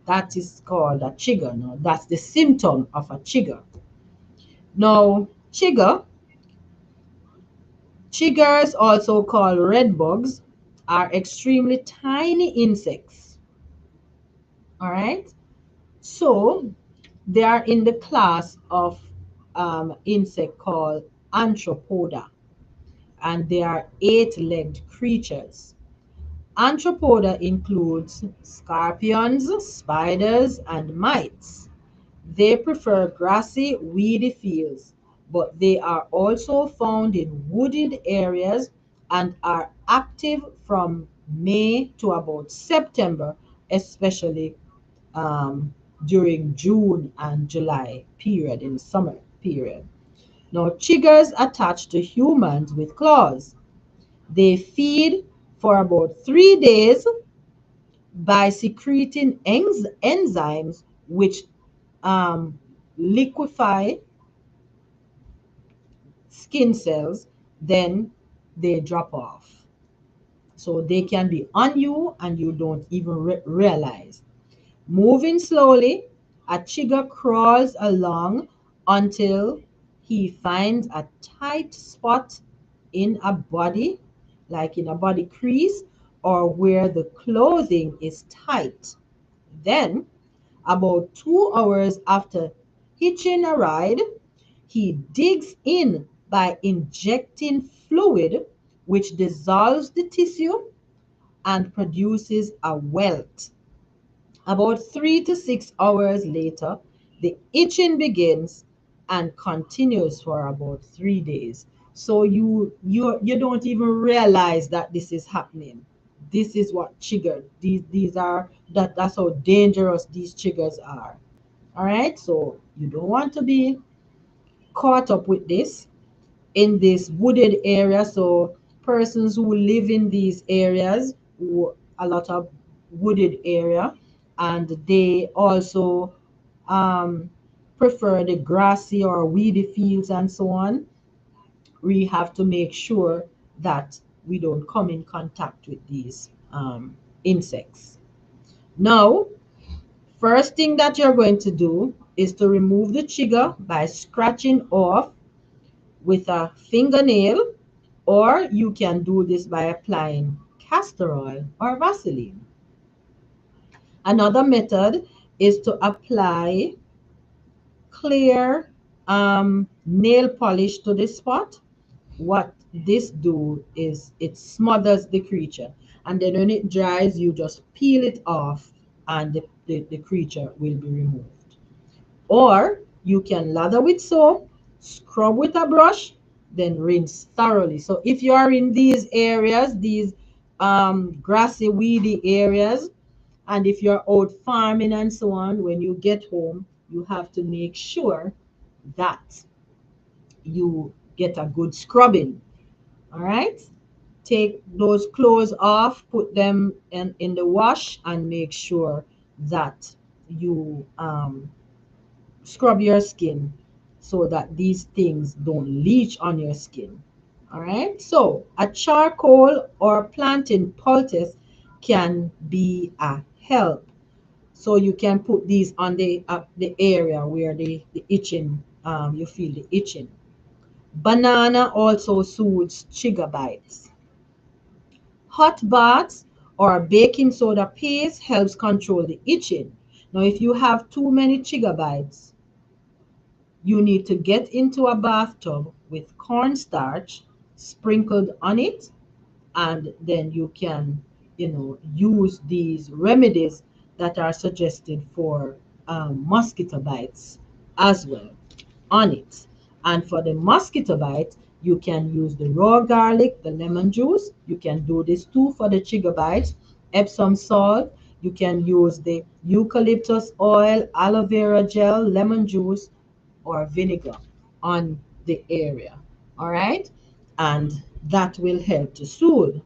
That is called a chigger. Now, that's the symptom of a chigger. Now, chiggers, also called red bugs, are extremely tiny insects. All right. So they are in the class of insect called Arthropoda, and they are eight-legged creatures. Arthropoda includes scorpions, spiders, and mites. They prefer grassy, weedy fields, but they are also found in wooded areas and are active from May to about September, especially um, during June and July period, in the summer period. Now, chiggers attach to humans with claws. They feed for about 3 days by secreting enzymes which um, liquefy skin cells, then they drop off. So they can be on you and you don't even realize. Moving slowly, a chigger crawls along until he finds a tight spot in a body, like in a body crease, or where the clothing is tight. Then, about 2 hours after hitching a ride, he digs in by injecting fluid which dissolves the tissue and produces a welt. About 3 to 6 hours later, the itching begins and continues for about 3 days. So you don't even realize that this is happening. This is what triggered. These are that's how dangerous these triggers are. All right, so you don't want to be caught up with this in this wooded area. So persons who live in these areas, a lot of wooded area, and they also um, prefer the grassy or weedy fields and so on. We have to make sure that we don't come in contact with these insects. Now, first thing that you're going to do is to remove the trigger by scratching off with a fingernail, or you can do this by applying castor oil or Vaseline. Another method is to apply clear nail polish to the spot. What this do is it smothers the creature, and then when it dries, you just peel it off and the creature will be removed. Or you can lather with soap, scrub with a brush, then rinse thoroughly. So if you are in these areas, these grassy, weedy areas, and if you're out farming and so on, when you get home, you have to make sure that you get a good scrubbing. All right? Take those clothes off, put them in the wash, and make sure that you scrub your skin so that these things don't leach on your skin. All right. So a charcoal or plantain poultice can be a help. So you can put these on the area where the itching you feel the itching. Banana also soothes trigger bites. Hot baths or baking soda paste helps control the itching. Now, if you have too many trigger bites, you need to get into a bathtub with cornstarch sprinkled on it, and then you can, use these remedies that are suggested for mosquito bites as well on it. And for the mosquito bite, you can use the raw garlic, the lemon juice. You can do this too for the trigger bites. Epsom salt. You can use the eucalyptus oil, aloe vera gel, lemon juice, or vinegar on the area. All right. And that will help to soothe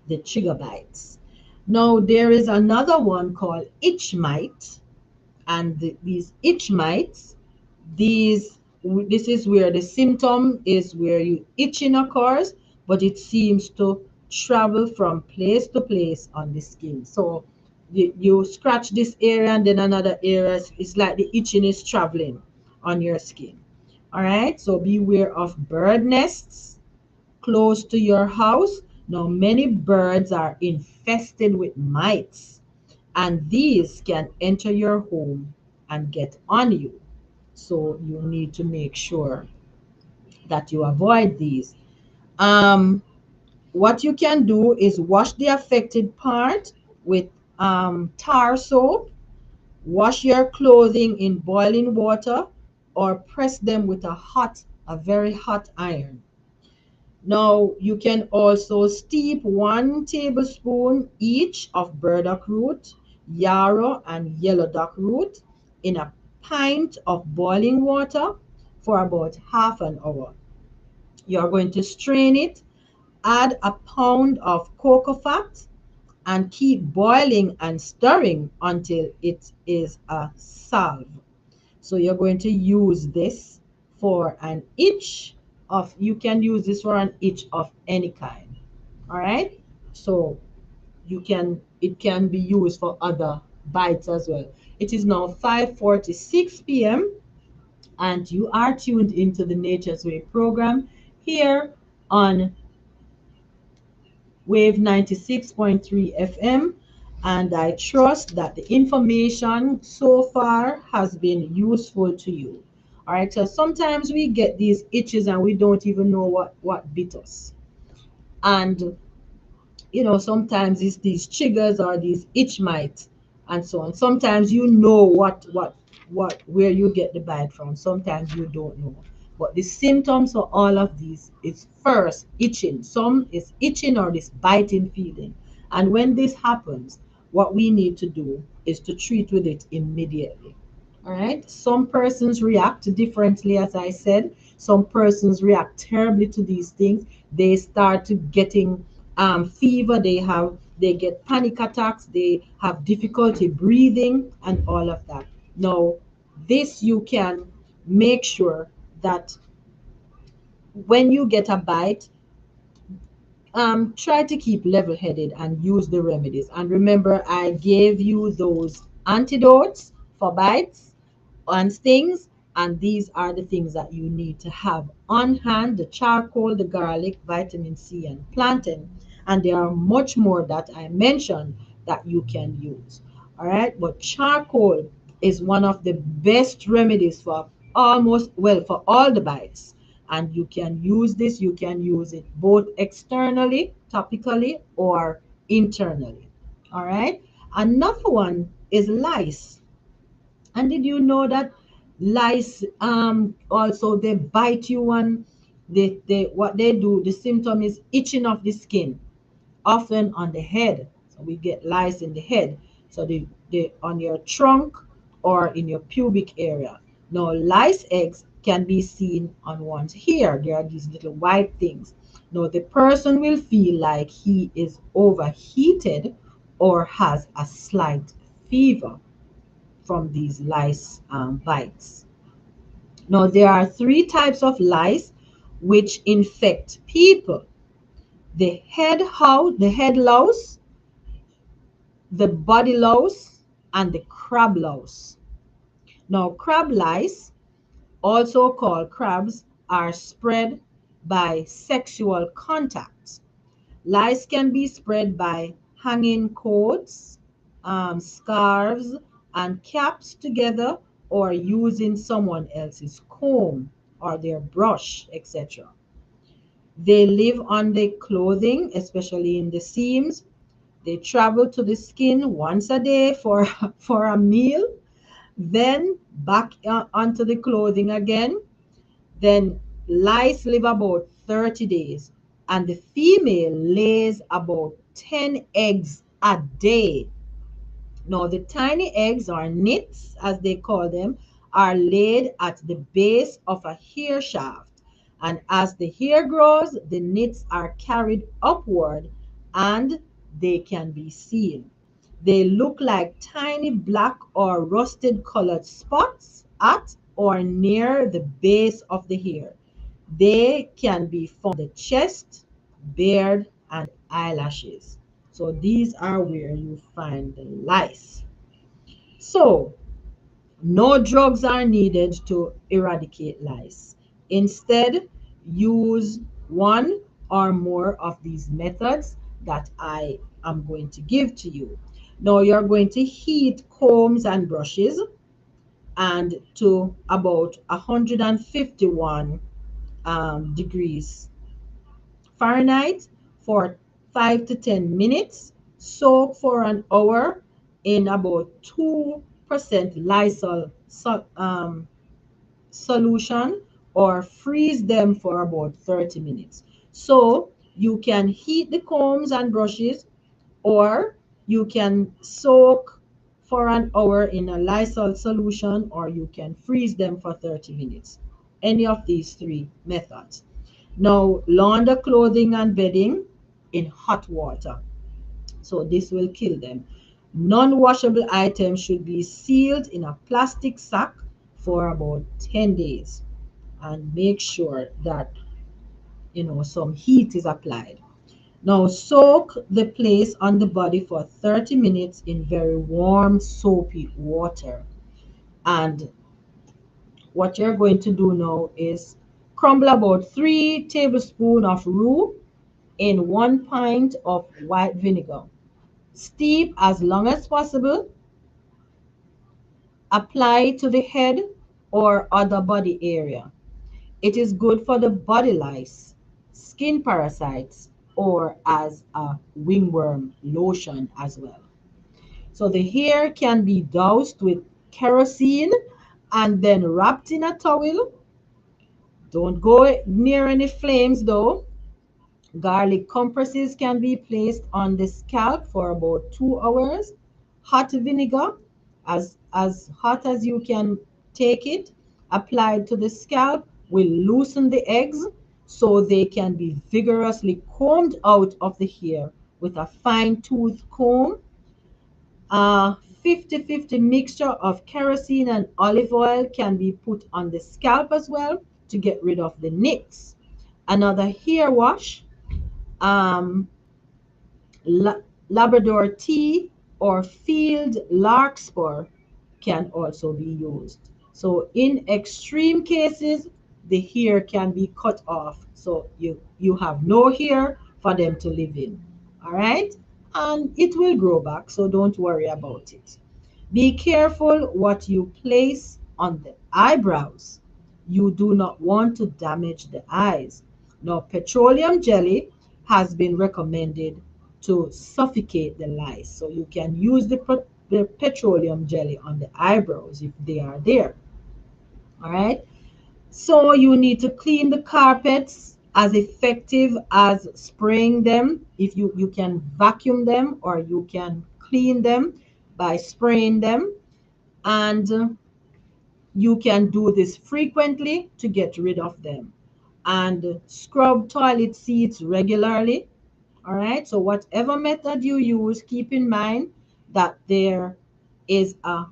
the trigger bites. Now, there is another one called itch mite, and these itch mites, these this is where the symptom is where you itching occurs, but it seems to travel from place to place on the skin. So you scratch this area and then another area. It's like the itching is traveling on your skin. All right. So beware of bird nests close to your house. Now, many birds are infested with mites. and these can enter your home and get on you. So you need to make sure that you avoid these. Um, what you can do is wash the affected part with tar soap, wash your clothing in boiling water, or press them with a very hot iron. Now, you can also steep 1 tablespoon each of burdock root, yarrow, and yellow dock root in a pint of boiling water for about half an hour. You're going to strain it, add a pound of cocoa fat, and keep boiling and stirring until it is a salve. So you're going to use this for an itch you can use this for an itch of any kind. All right. So it can be used for other bites as well. It is now 5:46 p.m. and you are tuned into the Nature's Way program here on Wave 96.3 FM, and I trust that the information so far has been useful to you. All right, so sometimes we get these itches and we don't even know what bit us. And sometimes it's these triggers or these itch mites and so on. Sometimes you know where you get the bite from. Sometimes you don't know. But the symptoms for all of these is first itching. Some is itching or this biting feeling. And when this happens, what we need to do is to treat with it immediately. All right. Some persons react differently, as I said. Some persons react terribly to these things. They start to getting fever. They get panic attacks. They have difficulty breathing and all of that. Now, this you can make sure that when you get a bite, try to keep level headed and use the remedies. And remember, I gave you those antidotes for bites and stings, and these are the things that you need to have on hand: the charcoal, the garlic, vitamin C, and plantain. And there are much more that I mentioned that you can use. All right, but charcoal is one of the best remedies for for all the bites. And you can use this, you can use it both externally, topically, or internally. All right, another one is lice. And did you know that lice also they bite you, and they what they do, the symptom is itching of the skin, often on the head. So we get lice in the head. So they on your trunk or in your pubic area. Now lice eggs can be seen on one's hair. There are these little white things. Now the person will feel like he is overheated or has a slight fever from these lice bites. Now, there are three types of lice which infect people: the head louse, the body louse, and the crab louse. Now, crab lice, also called crabs, are spread by sexual contact. Lice can be spread by hanging coats, scarves, and caps together, or using someone else's comb or their brush, etc. They live on the clothing, especially in the seams. They travel to the skin once a day for, for a meal, then back onto the clothing again. Then lice live about 30 days, and the female lays about 10 eggs a day. Now, the tiny eggs, or nits as they call them, are laid at the base of a hair shaft. And as the hair grows, the nits are carried upward and they can be seen. They look like tiny black or rusted colored spots at or near the base of the hair. They can be found on the chest, beard, and eyelashes. So these are where you find the lice. So no drugs are needed to eradicate lice. Instead, use one or more of these methods that I am going to give to you. Now you're going to heat combs and brushes and to about 151 degrees Fahrenheit for 5 to 10 minutes. Soak for an hour in about 2% Lysol solution, or freeze them for about 30 minutes. So you can heat the combs and brushes, or you can soak for an hour in a Lysol solution, or you can freeze them for 30 minutes. Any of these three methods. Now, launder clothing and bedding in hot water. So this will kill them. Non-washable items should be sealed in a plastic sack for about 10 days, and make sure that some heat is applied. Now soak the place on the body for 30 minutes in very warm soapy water. And what you're going to do now is crumble about 3 tablespoons of roux in 1 pint of white vinegar. Steep as long as possible. Apply to the head or other body area. It is good for the body lice, skin parasites, or as a wingworm lotion as well. So the hair can be doused with kerosene and then wrapped in a towel. Don't go near any flames though. Garlic compresses can be placed on the scalp for about 2 hours. Hot vinegar, as hot as you can take it, applied to the scalp will loosen the eggs so they can be vigorously combed out of the hair with a fine tooth comb. A 50-50 mixture of kerosene and olive oil can be put on the scalp as well to get rid of the nicks. Another hair wash, um, Labrador tea or field larkspur can also be used. So in extreme cases, the hair can be cut off. So you have no hair for them to live in. All right? And it will grow back, so don't worry about it. Be careful what you place on the eyebrows. You do not want to damage the eyes. Now, petroleum jelly has been recommended to suffocate the lice. So you can use the petroleum jelly on the eyebrows if they are there. All right. So you need to clean the carpets as effective as spraying them. If you can vacuum them, or you can clean them by spraying them. And you can do this frequently to get rid of them. And scrub toilet seats regularly. All right. So whatever method you use, keep in mind that there is a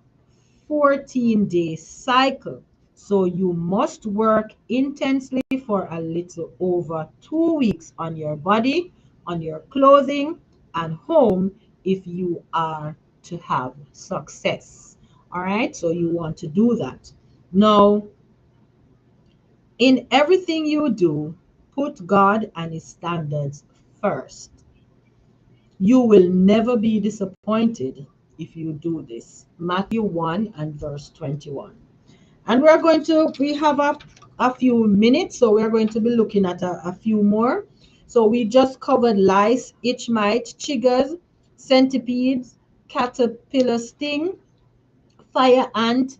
14-day cycle. So you must work intensely for a little over 2 weeks on your body, on your clothing, and home if you are to have success. All right. So you want to do that. Now, in everything you do, put God and His standards first. You will never be disappointed if you do this. Matthew 1 and verse 21. And we have a few minutes, so we're going to be looking at a few more. So we just covered lice, itch mite, chiggers, centipedes, caterpillar sting, fire ant,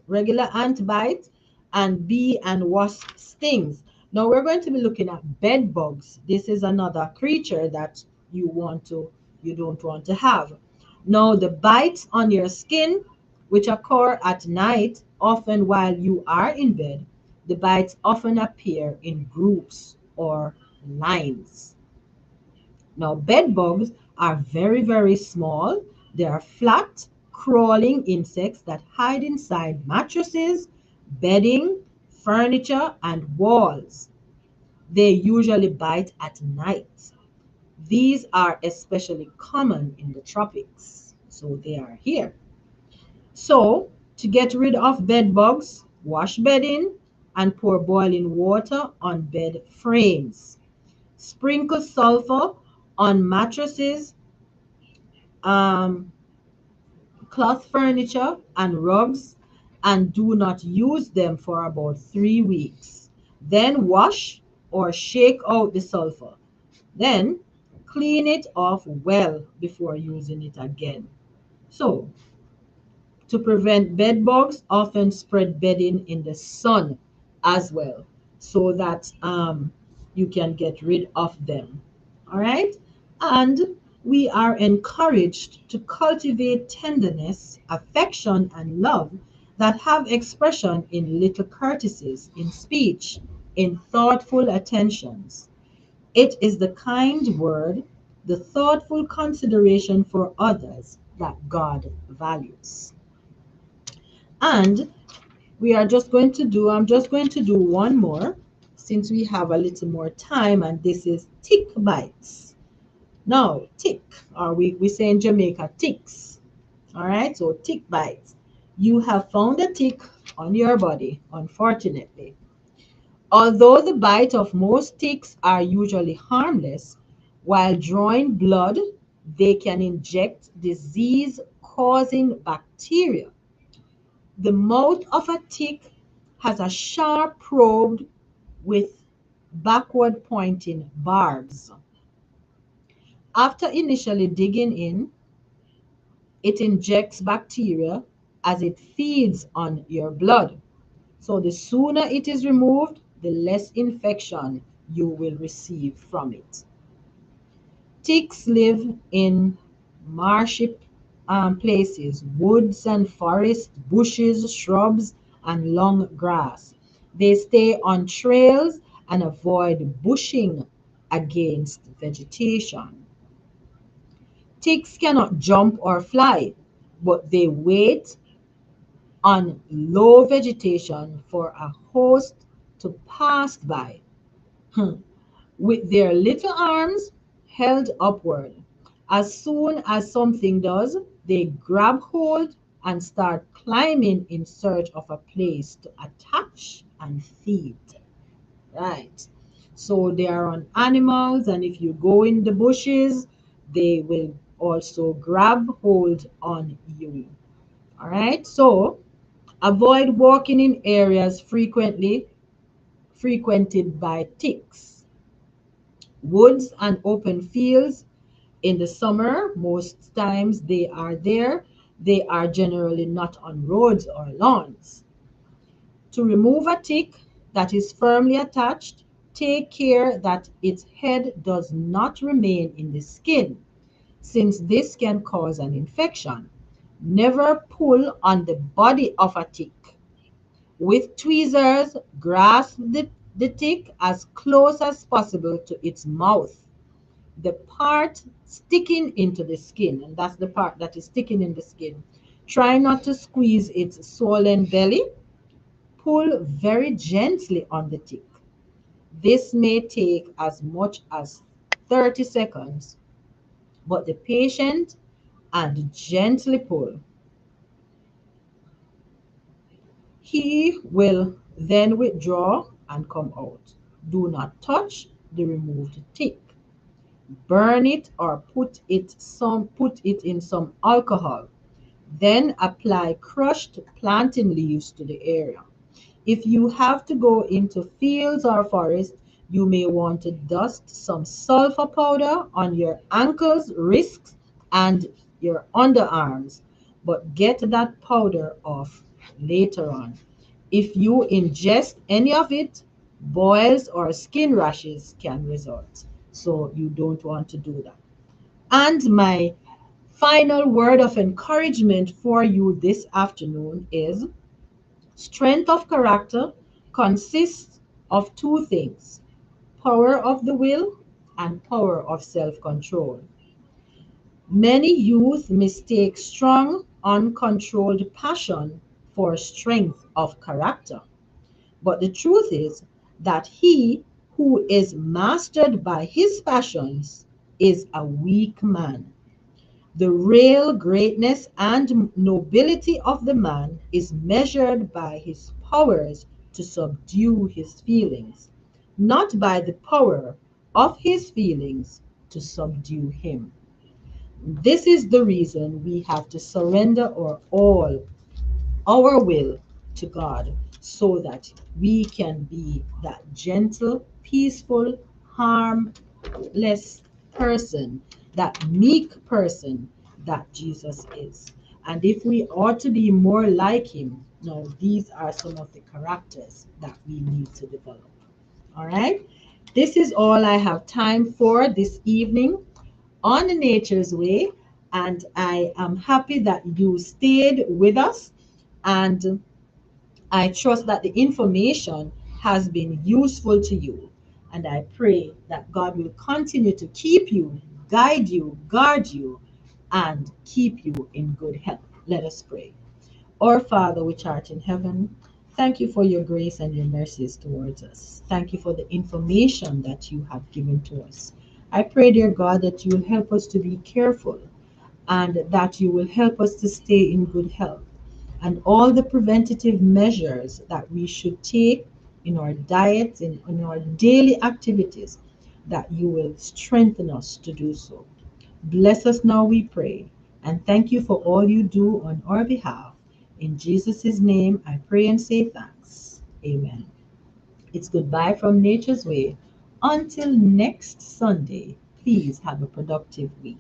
regular ant bite, and bee and wasp stings. Now we're going to be looking at bed bugs. This is another creature that you don't want to have. Now the bites on your skin, which occur at night, often while you are in bed, the bites often appear in groups or lines. Now, bed bugs are very, very small. They are flat, crawling insects that hide inside mattresses, bedding, furniture, and walls. They usually bite at night. These are especially common in the tropics, so they are here. So, to get rid of bed bugs, wash bedding and pour boiling water on bed frames. Sprinkle sulfur on mattresses um, cloth furniture and rugs, and do not use them for about 3 weeks. Then wash or shake out the sulfur. Then clean it off well before using it again. So, to prevent bed bugs, often spread bedding in the sun as well so that you can get rid of them. All right? And we are encouraged to cultivate tenderness, affection, and love that have expression in little courtesies, in speech, in thoughtful attentions. It is the kind word, the thoughtful consideration for others that God values. And I'm just going to do one more since we have a little more time, and this is tick bites. Now, tick, or we say in Jamaica, ticks. All right, so tick bites. You have found a tick on your body, unfortunately. Although the bite of most ticks are usually harmless, while drawing blood, they can inject disease causing bacteria. The mouth of a tick has a sharp probe with backward pointing barbs. After initially digging in, it injects bacteria as it feeds on your blood. So the sooner it is removed, the less infection you will receive from it. Ticks live in marshy places, woods and forests, bushes, shrubs, and long grass. They stay on trails and avoid bushing against vegetation. Ticks cannot jump or fly, but they wait on low vegetation for a host to pass by. With their little arms held upward. As soon as something does, they grab hold and start climbing in search of a place to attach and feed. Right. So they are on animals, and if you go in the bushes, they will also grab hold on you. All right. So avoid walking in areas frequently frequented by ticks. Woods and open fields in the summer, most times they are there. They are generally not on roads or lawns. To remove a tick that is firmly attached, take care that its head does not remain in the skin, since this can cause an infection. Never pull on the body of a tick. With tweezers, grasp the tick as close as possible to its mouth, the part sticking into the skin, and that's the part that is sticking in the skin. Try not to squeeze its swollen belly. Pull very gently on the tick. This may take as much as 30 seconds, but the patient and gently pull. He will then withdraw and come out. Do not touch the removed tick. Burn it or put it in some alcohol. Then apply crushed plantain leaves to the area. If you have to go into fields or forest, you may want to dust some sulfur powder on your ankles, wrists, and your underarms, but get that powder off later on. If you ingest any of it, boils or skin rashes can result. So you don't want to do that. And my final word of encouragement for you this afternoon is strength of character consists of two things: power of the will and power of self control. Many youth mistake strong, uncontrolled passion for strength of character. But the truth is that he who is mastered by his passions is a weak man. The real greatness and nobility of the man is measured by his powers to subdue his feelings, not by the power of his feelings to subdue him. This is the reason we have to surrender our will to God so that we can be that gentle, peaceful, harmless person, that meek person that Jesus is. And if we ought to be more like him, now these are some of the characters that we need to develop. All right? This is all I have time for this evening on Nature's Way. And I am happy that you stayed with us. And I trust that the information has been useful to you. And I pray that God will continue to keep you, guide you, guard you, and keep you in good health. Let us pray. Our Father, which art in heaven, thank you for your grace and your mercies towards us. Thank you for the information that you have given to us. I pray, dear God, that you will help us to be careful and that you will help us to stay in good health, and all the preventative measures that we should take in our diets, in our daily activities, that you will strengthen us to do so. Bless us now, we pray, and thank you for all you do on our behalf. In Jesus' name, I pray and say thanks. Amen. It's goodbye from Nature's Way. Until next Sunday, please have a productive week.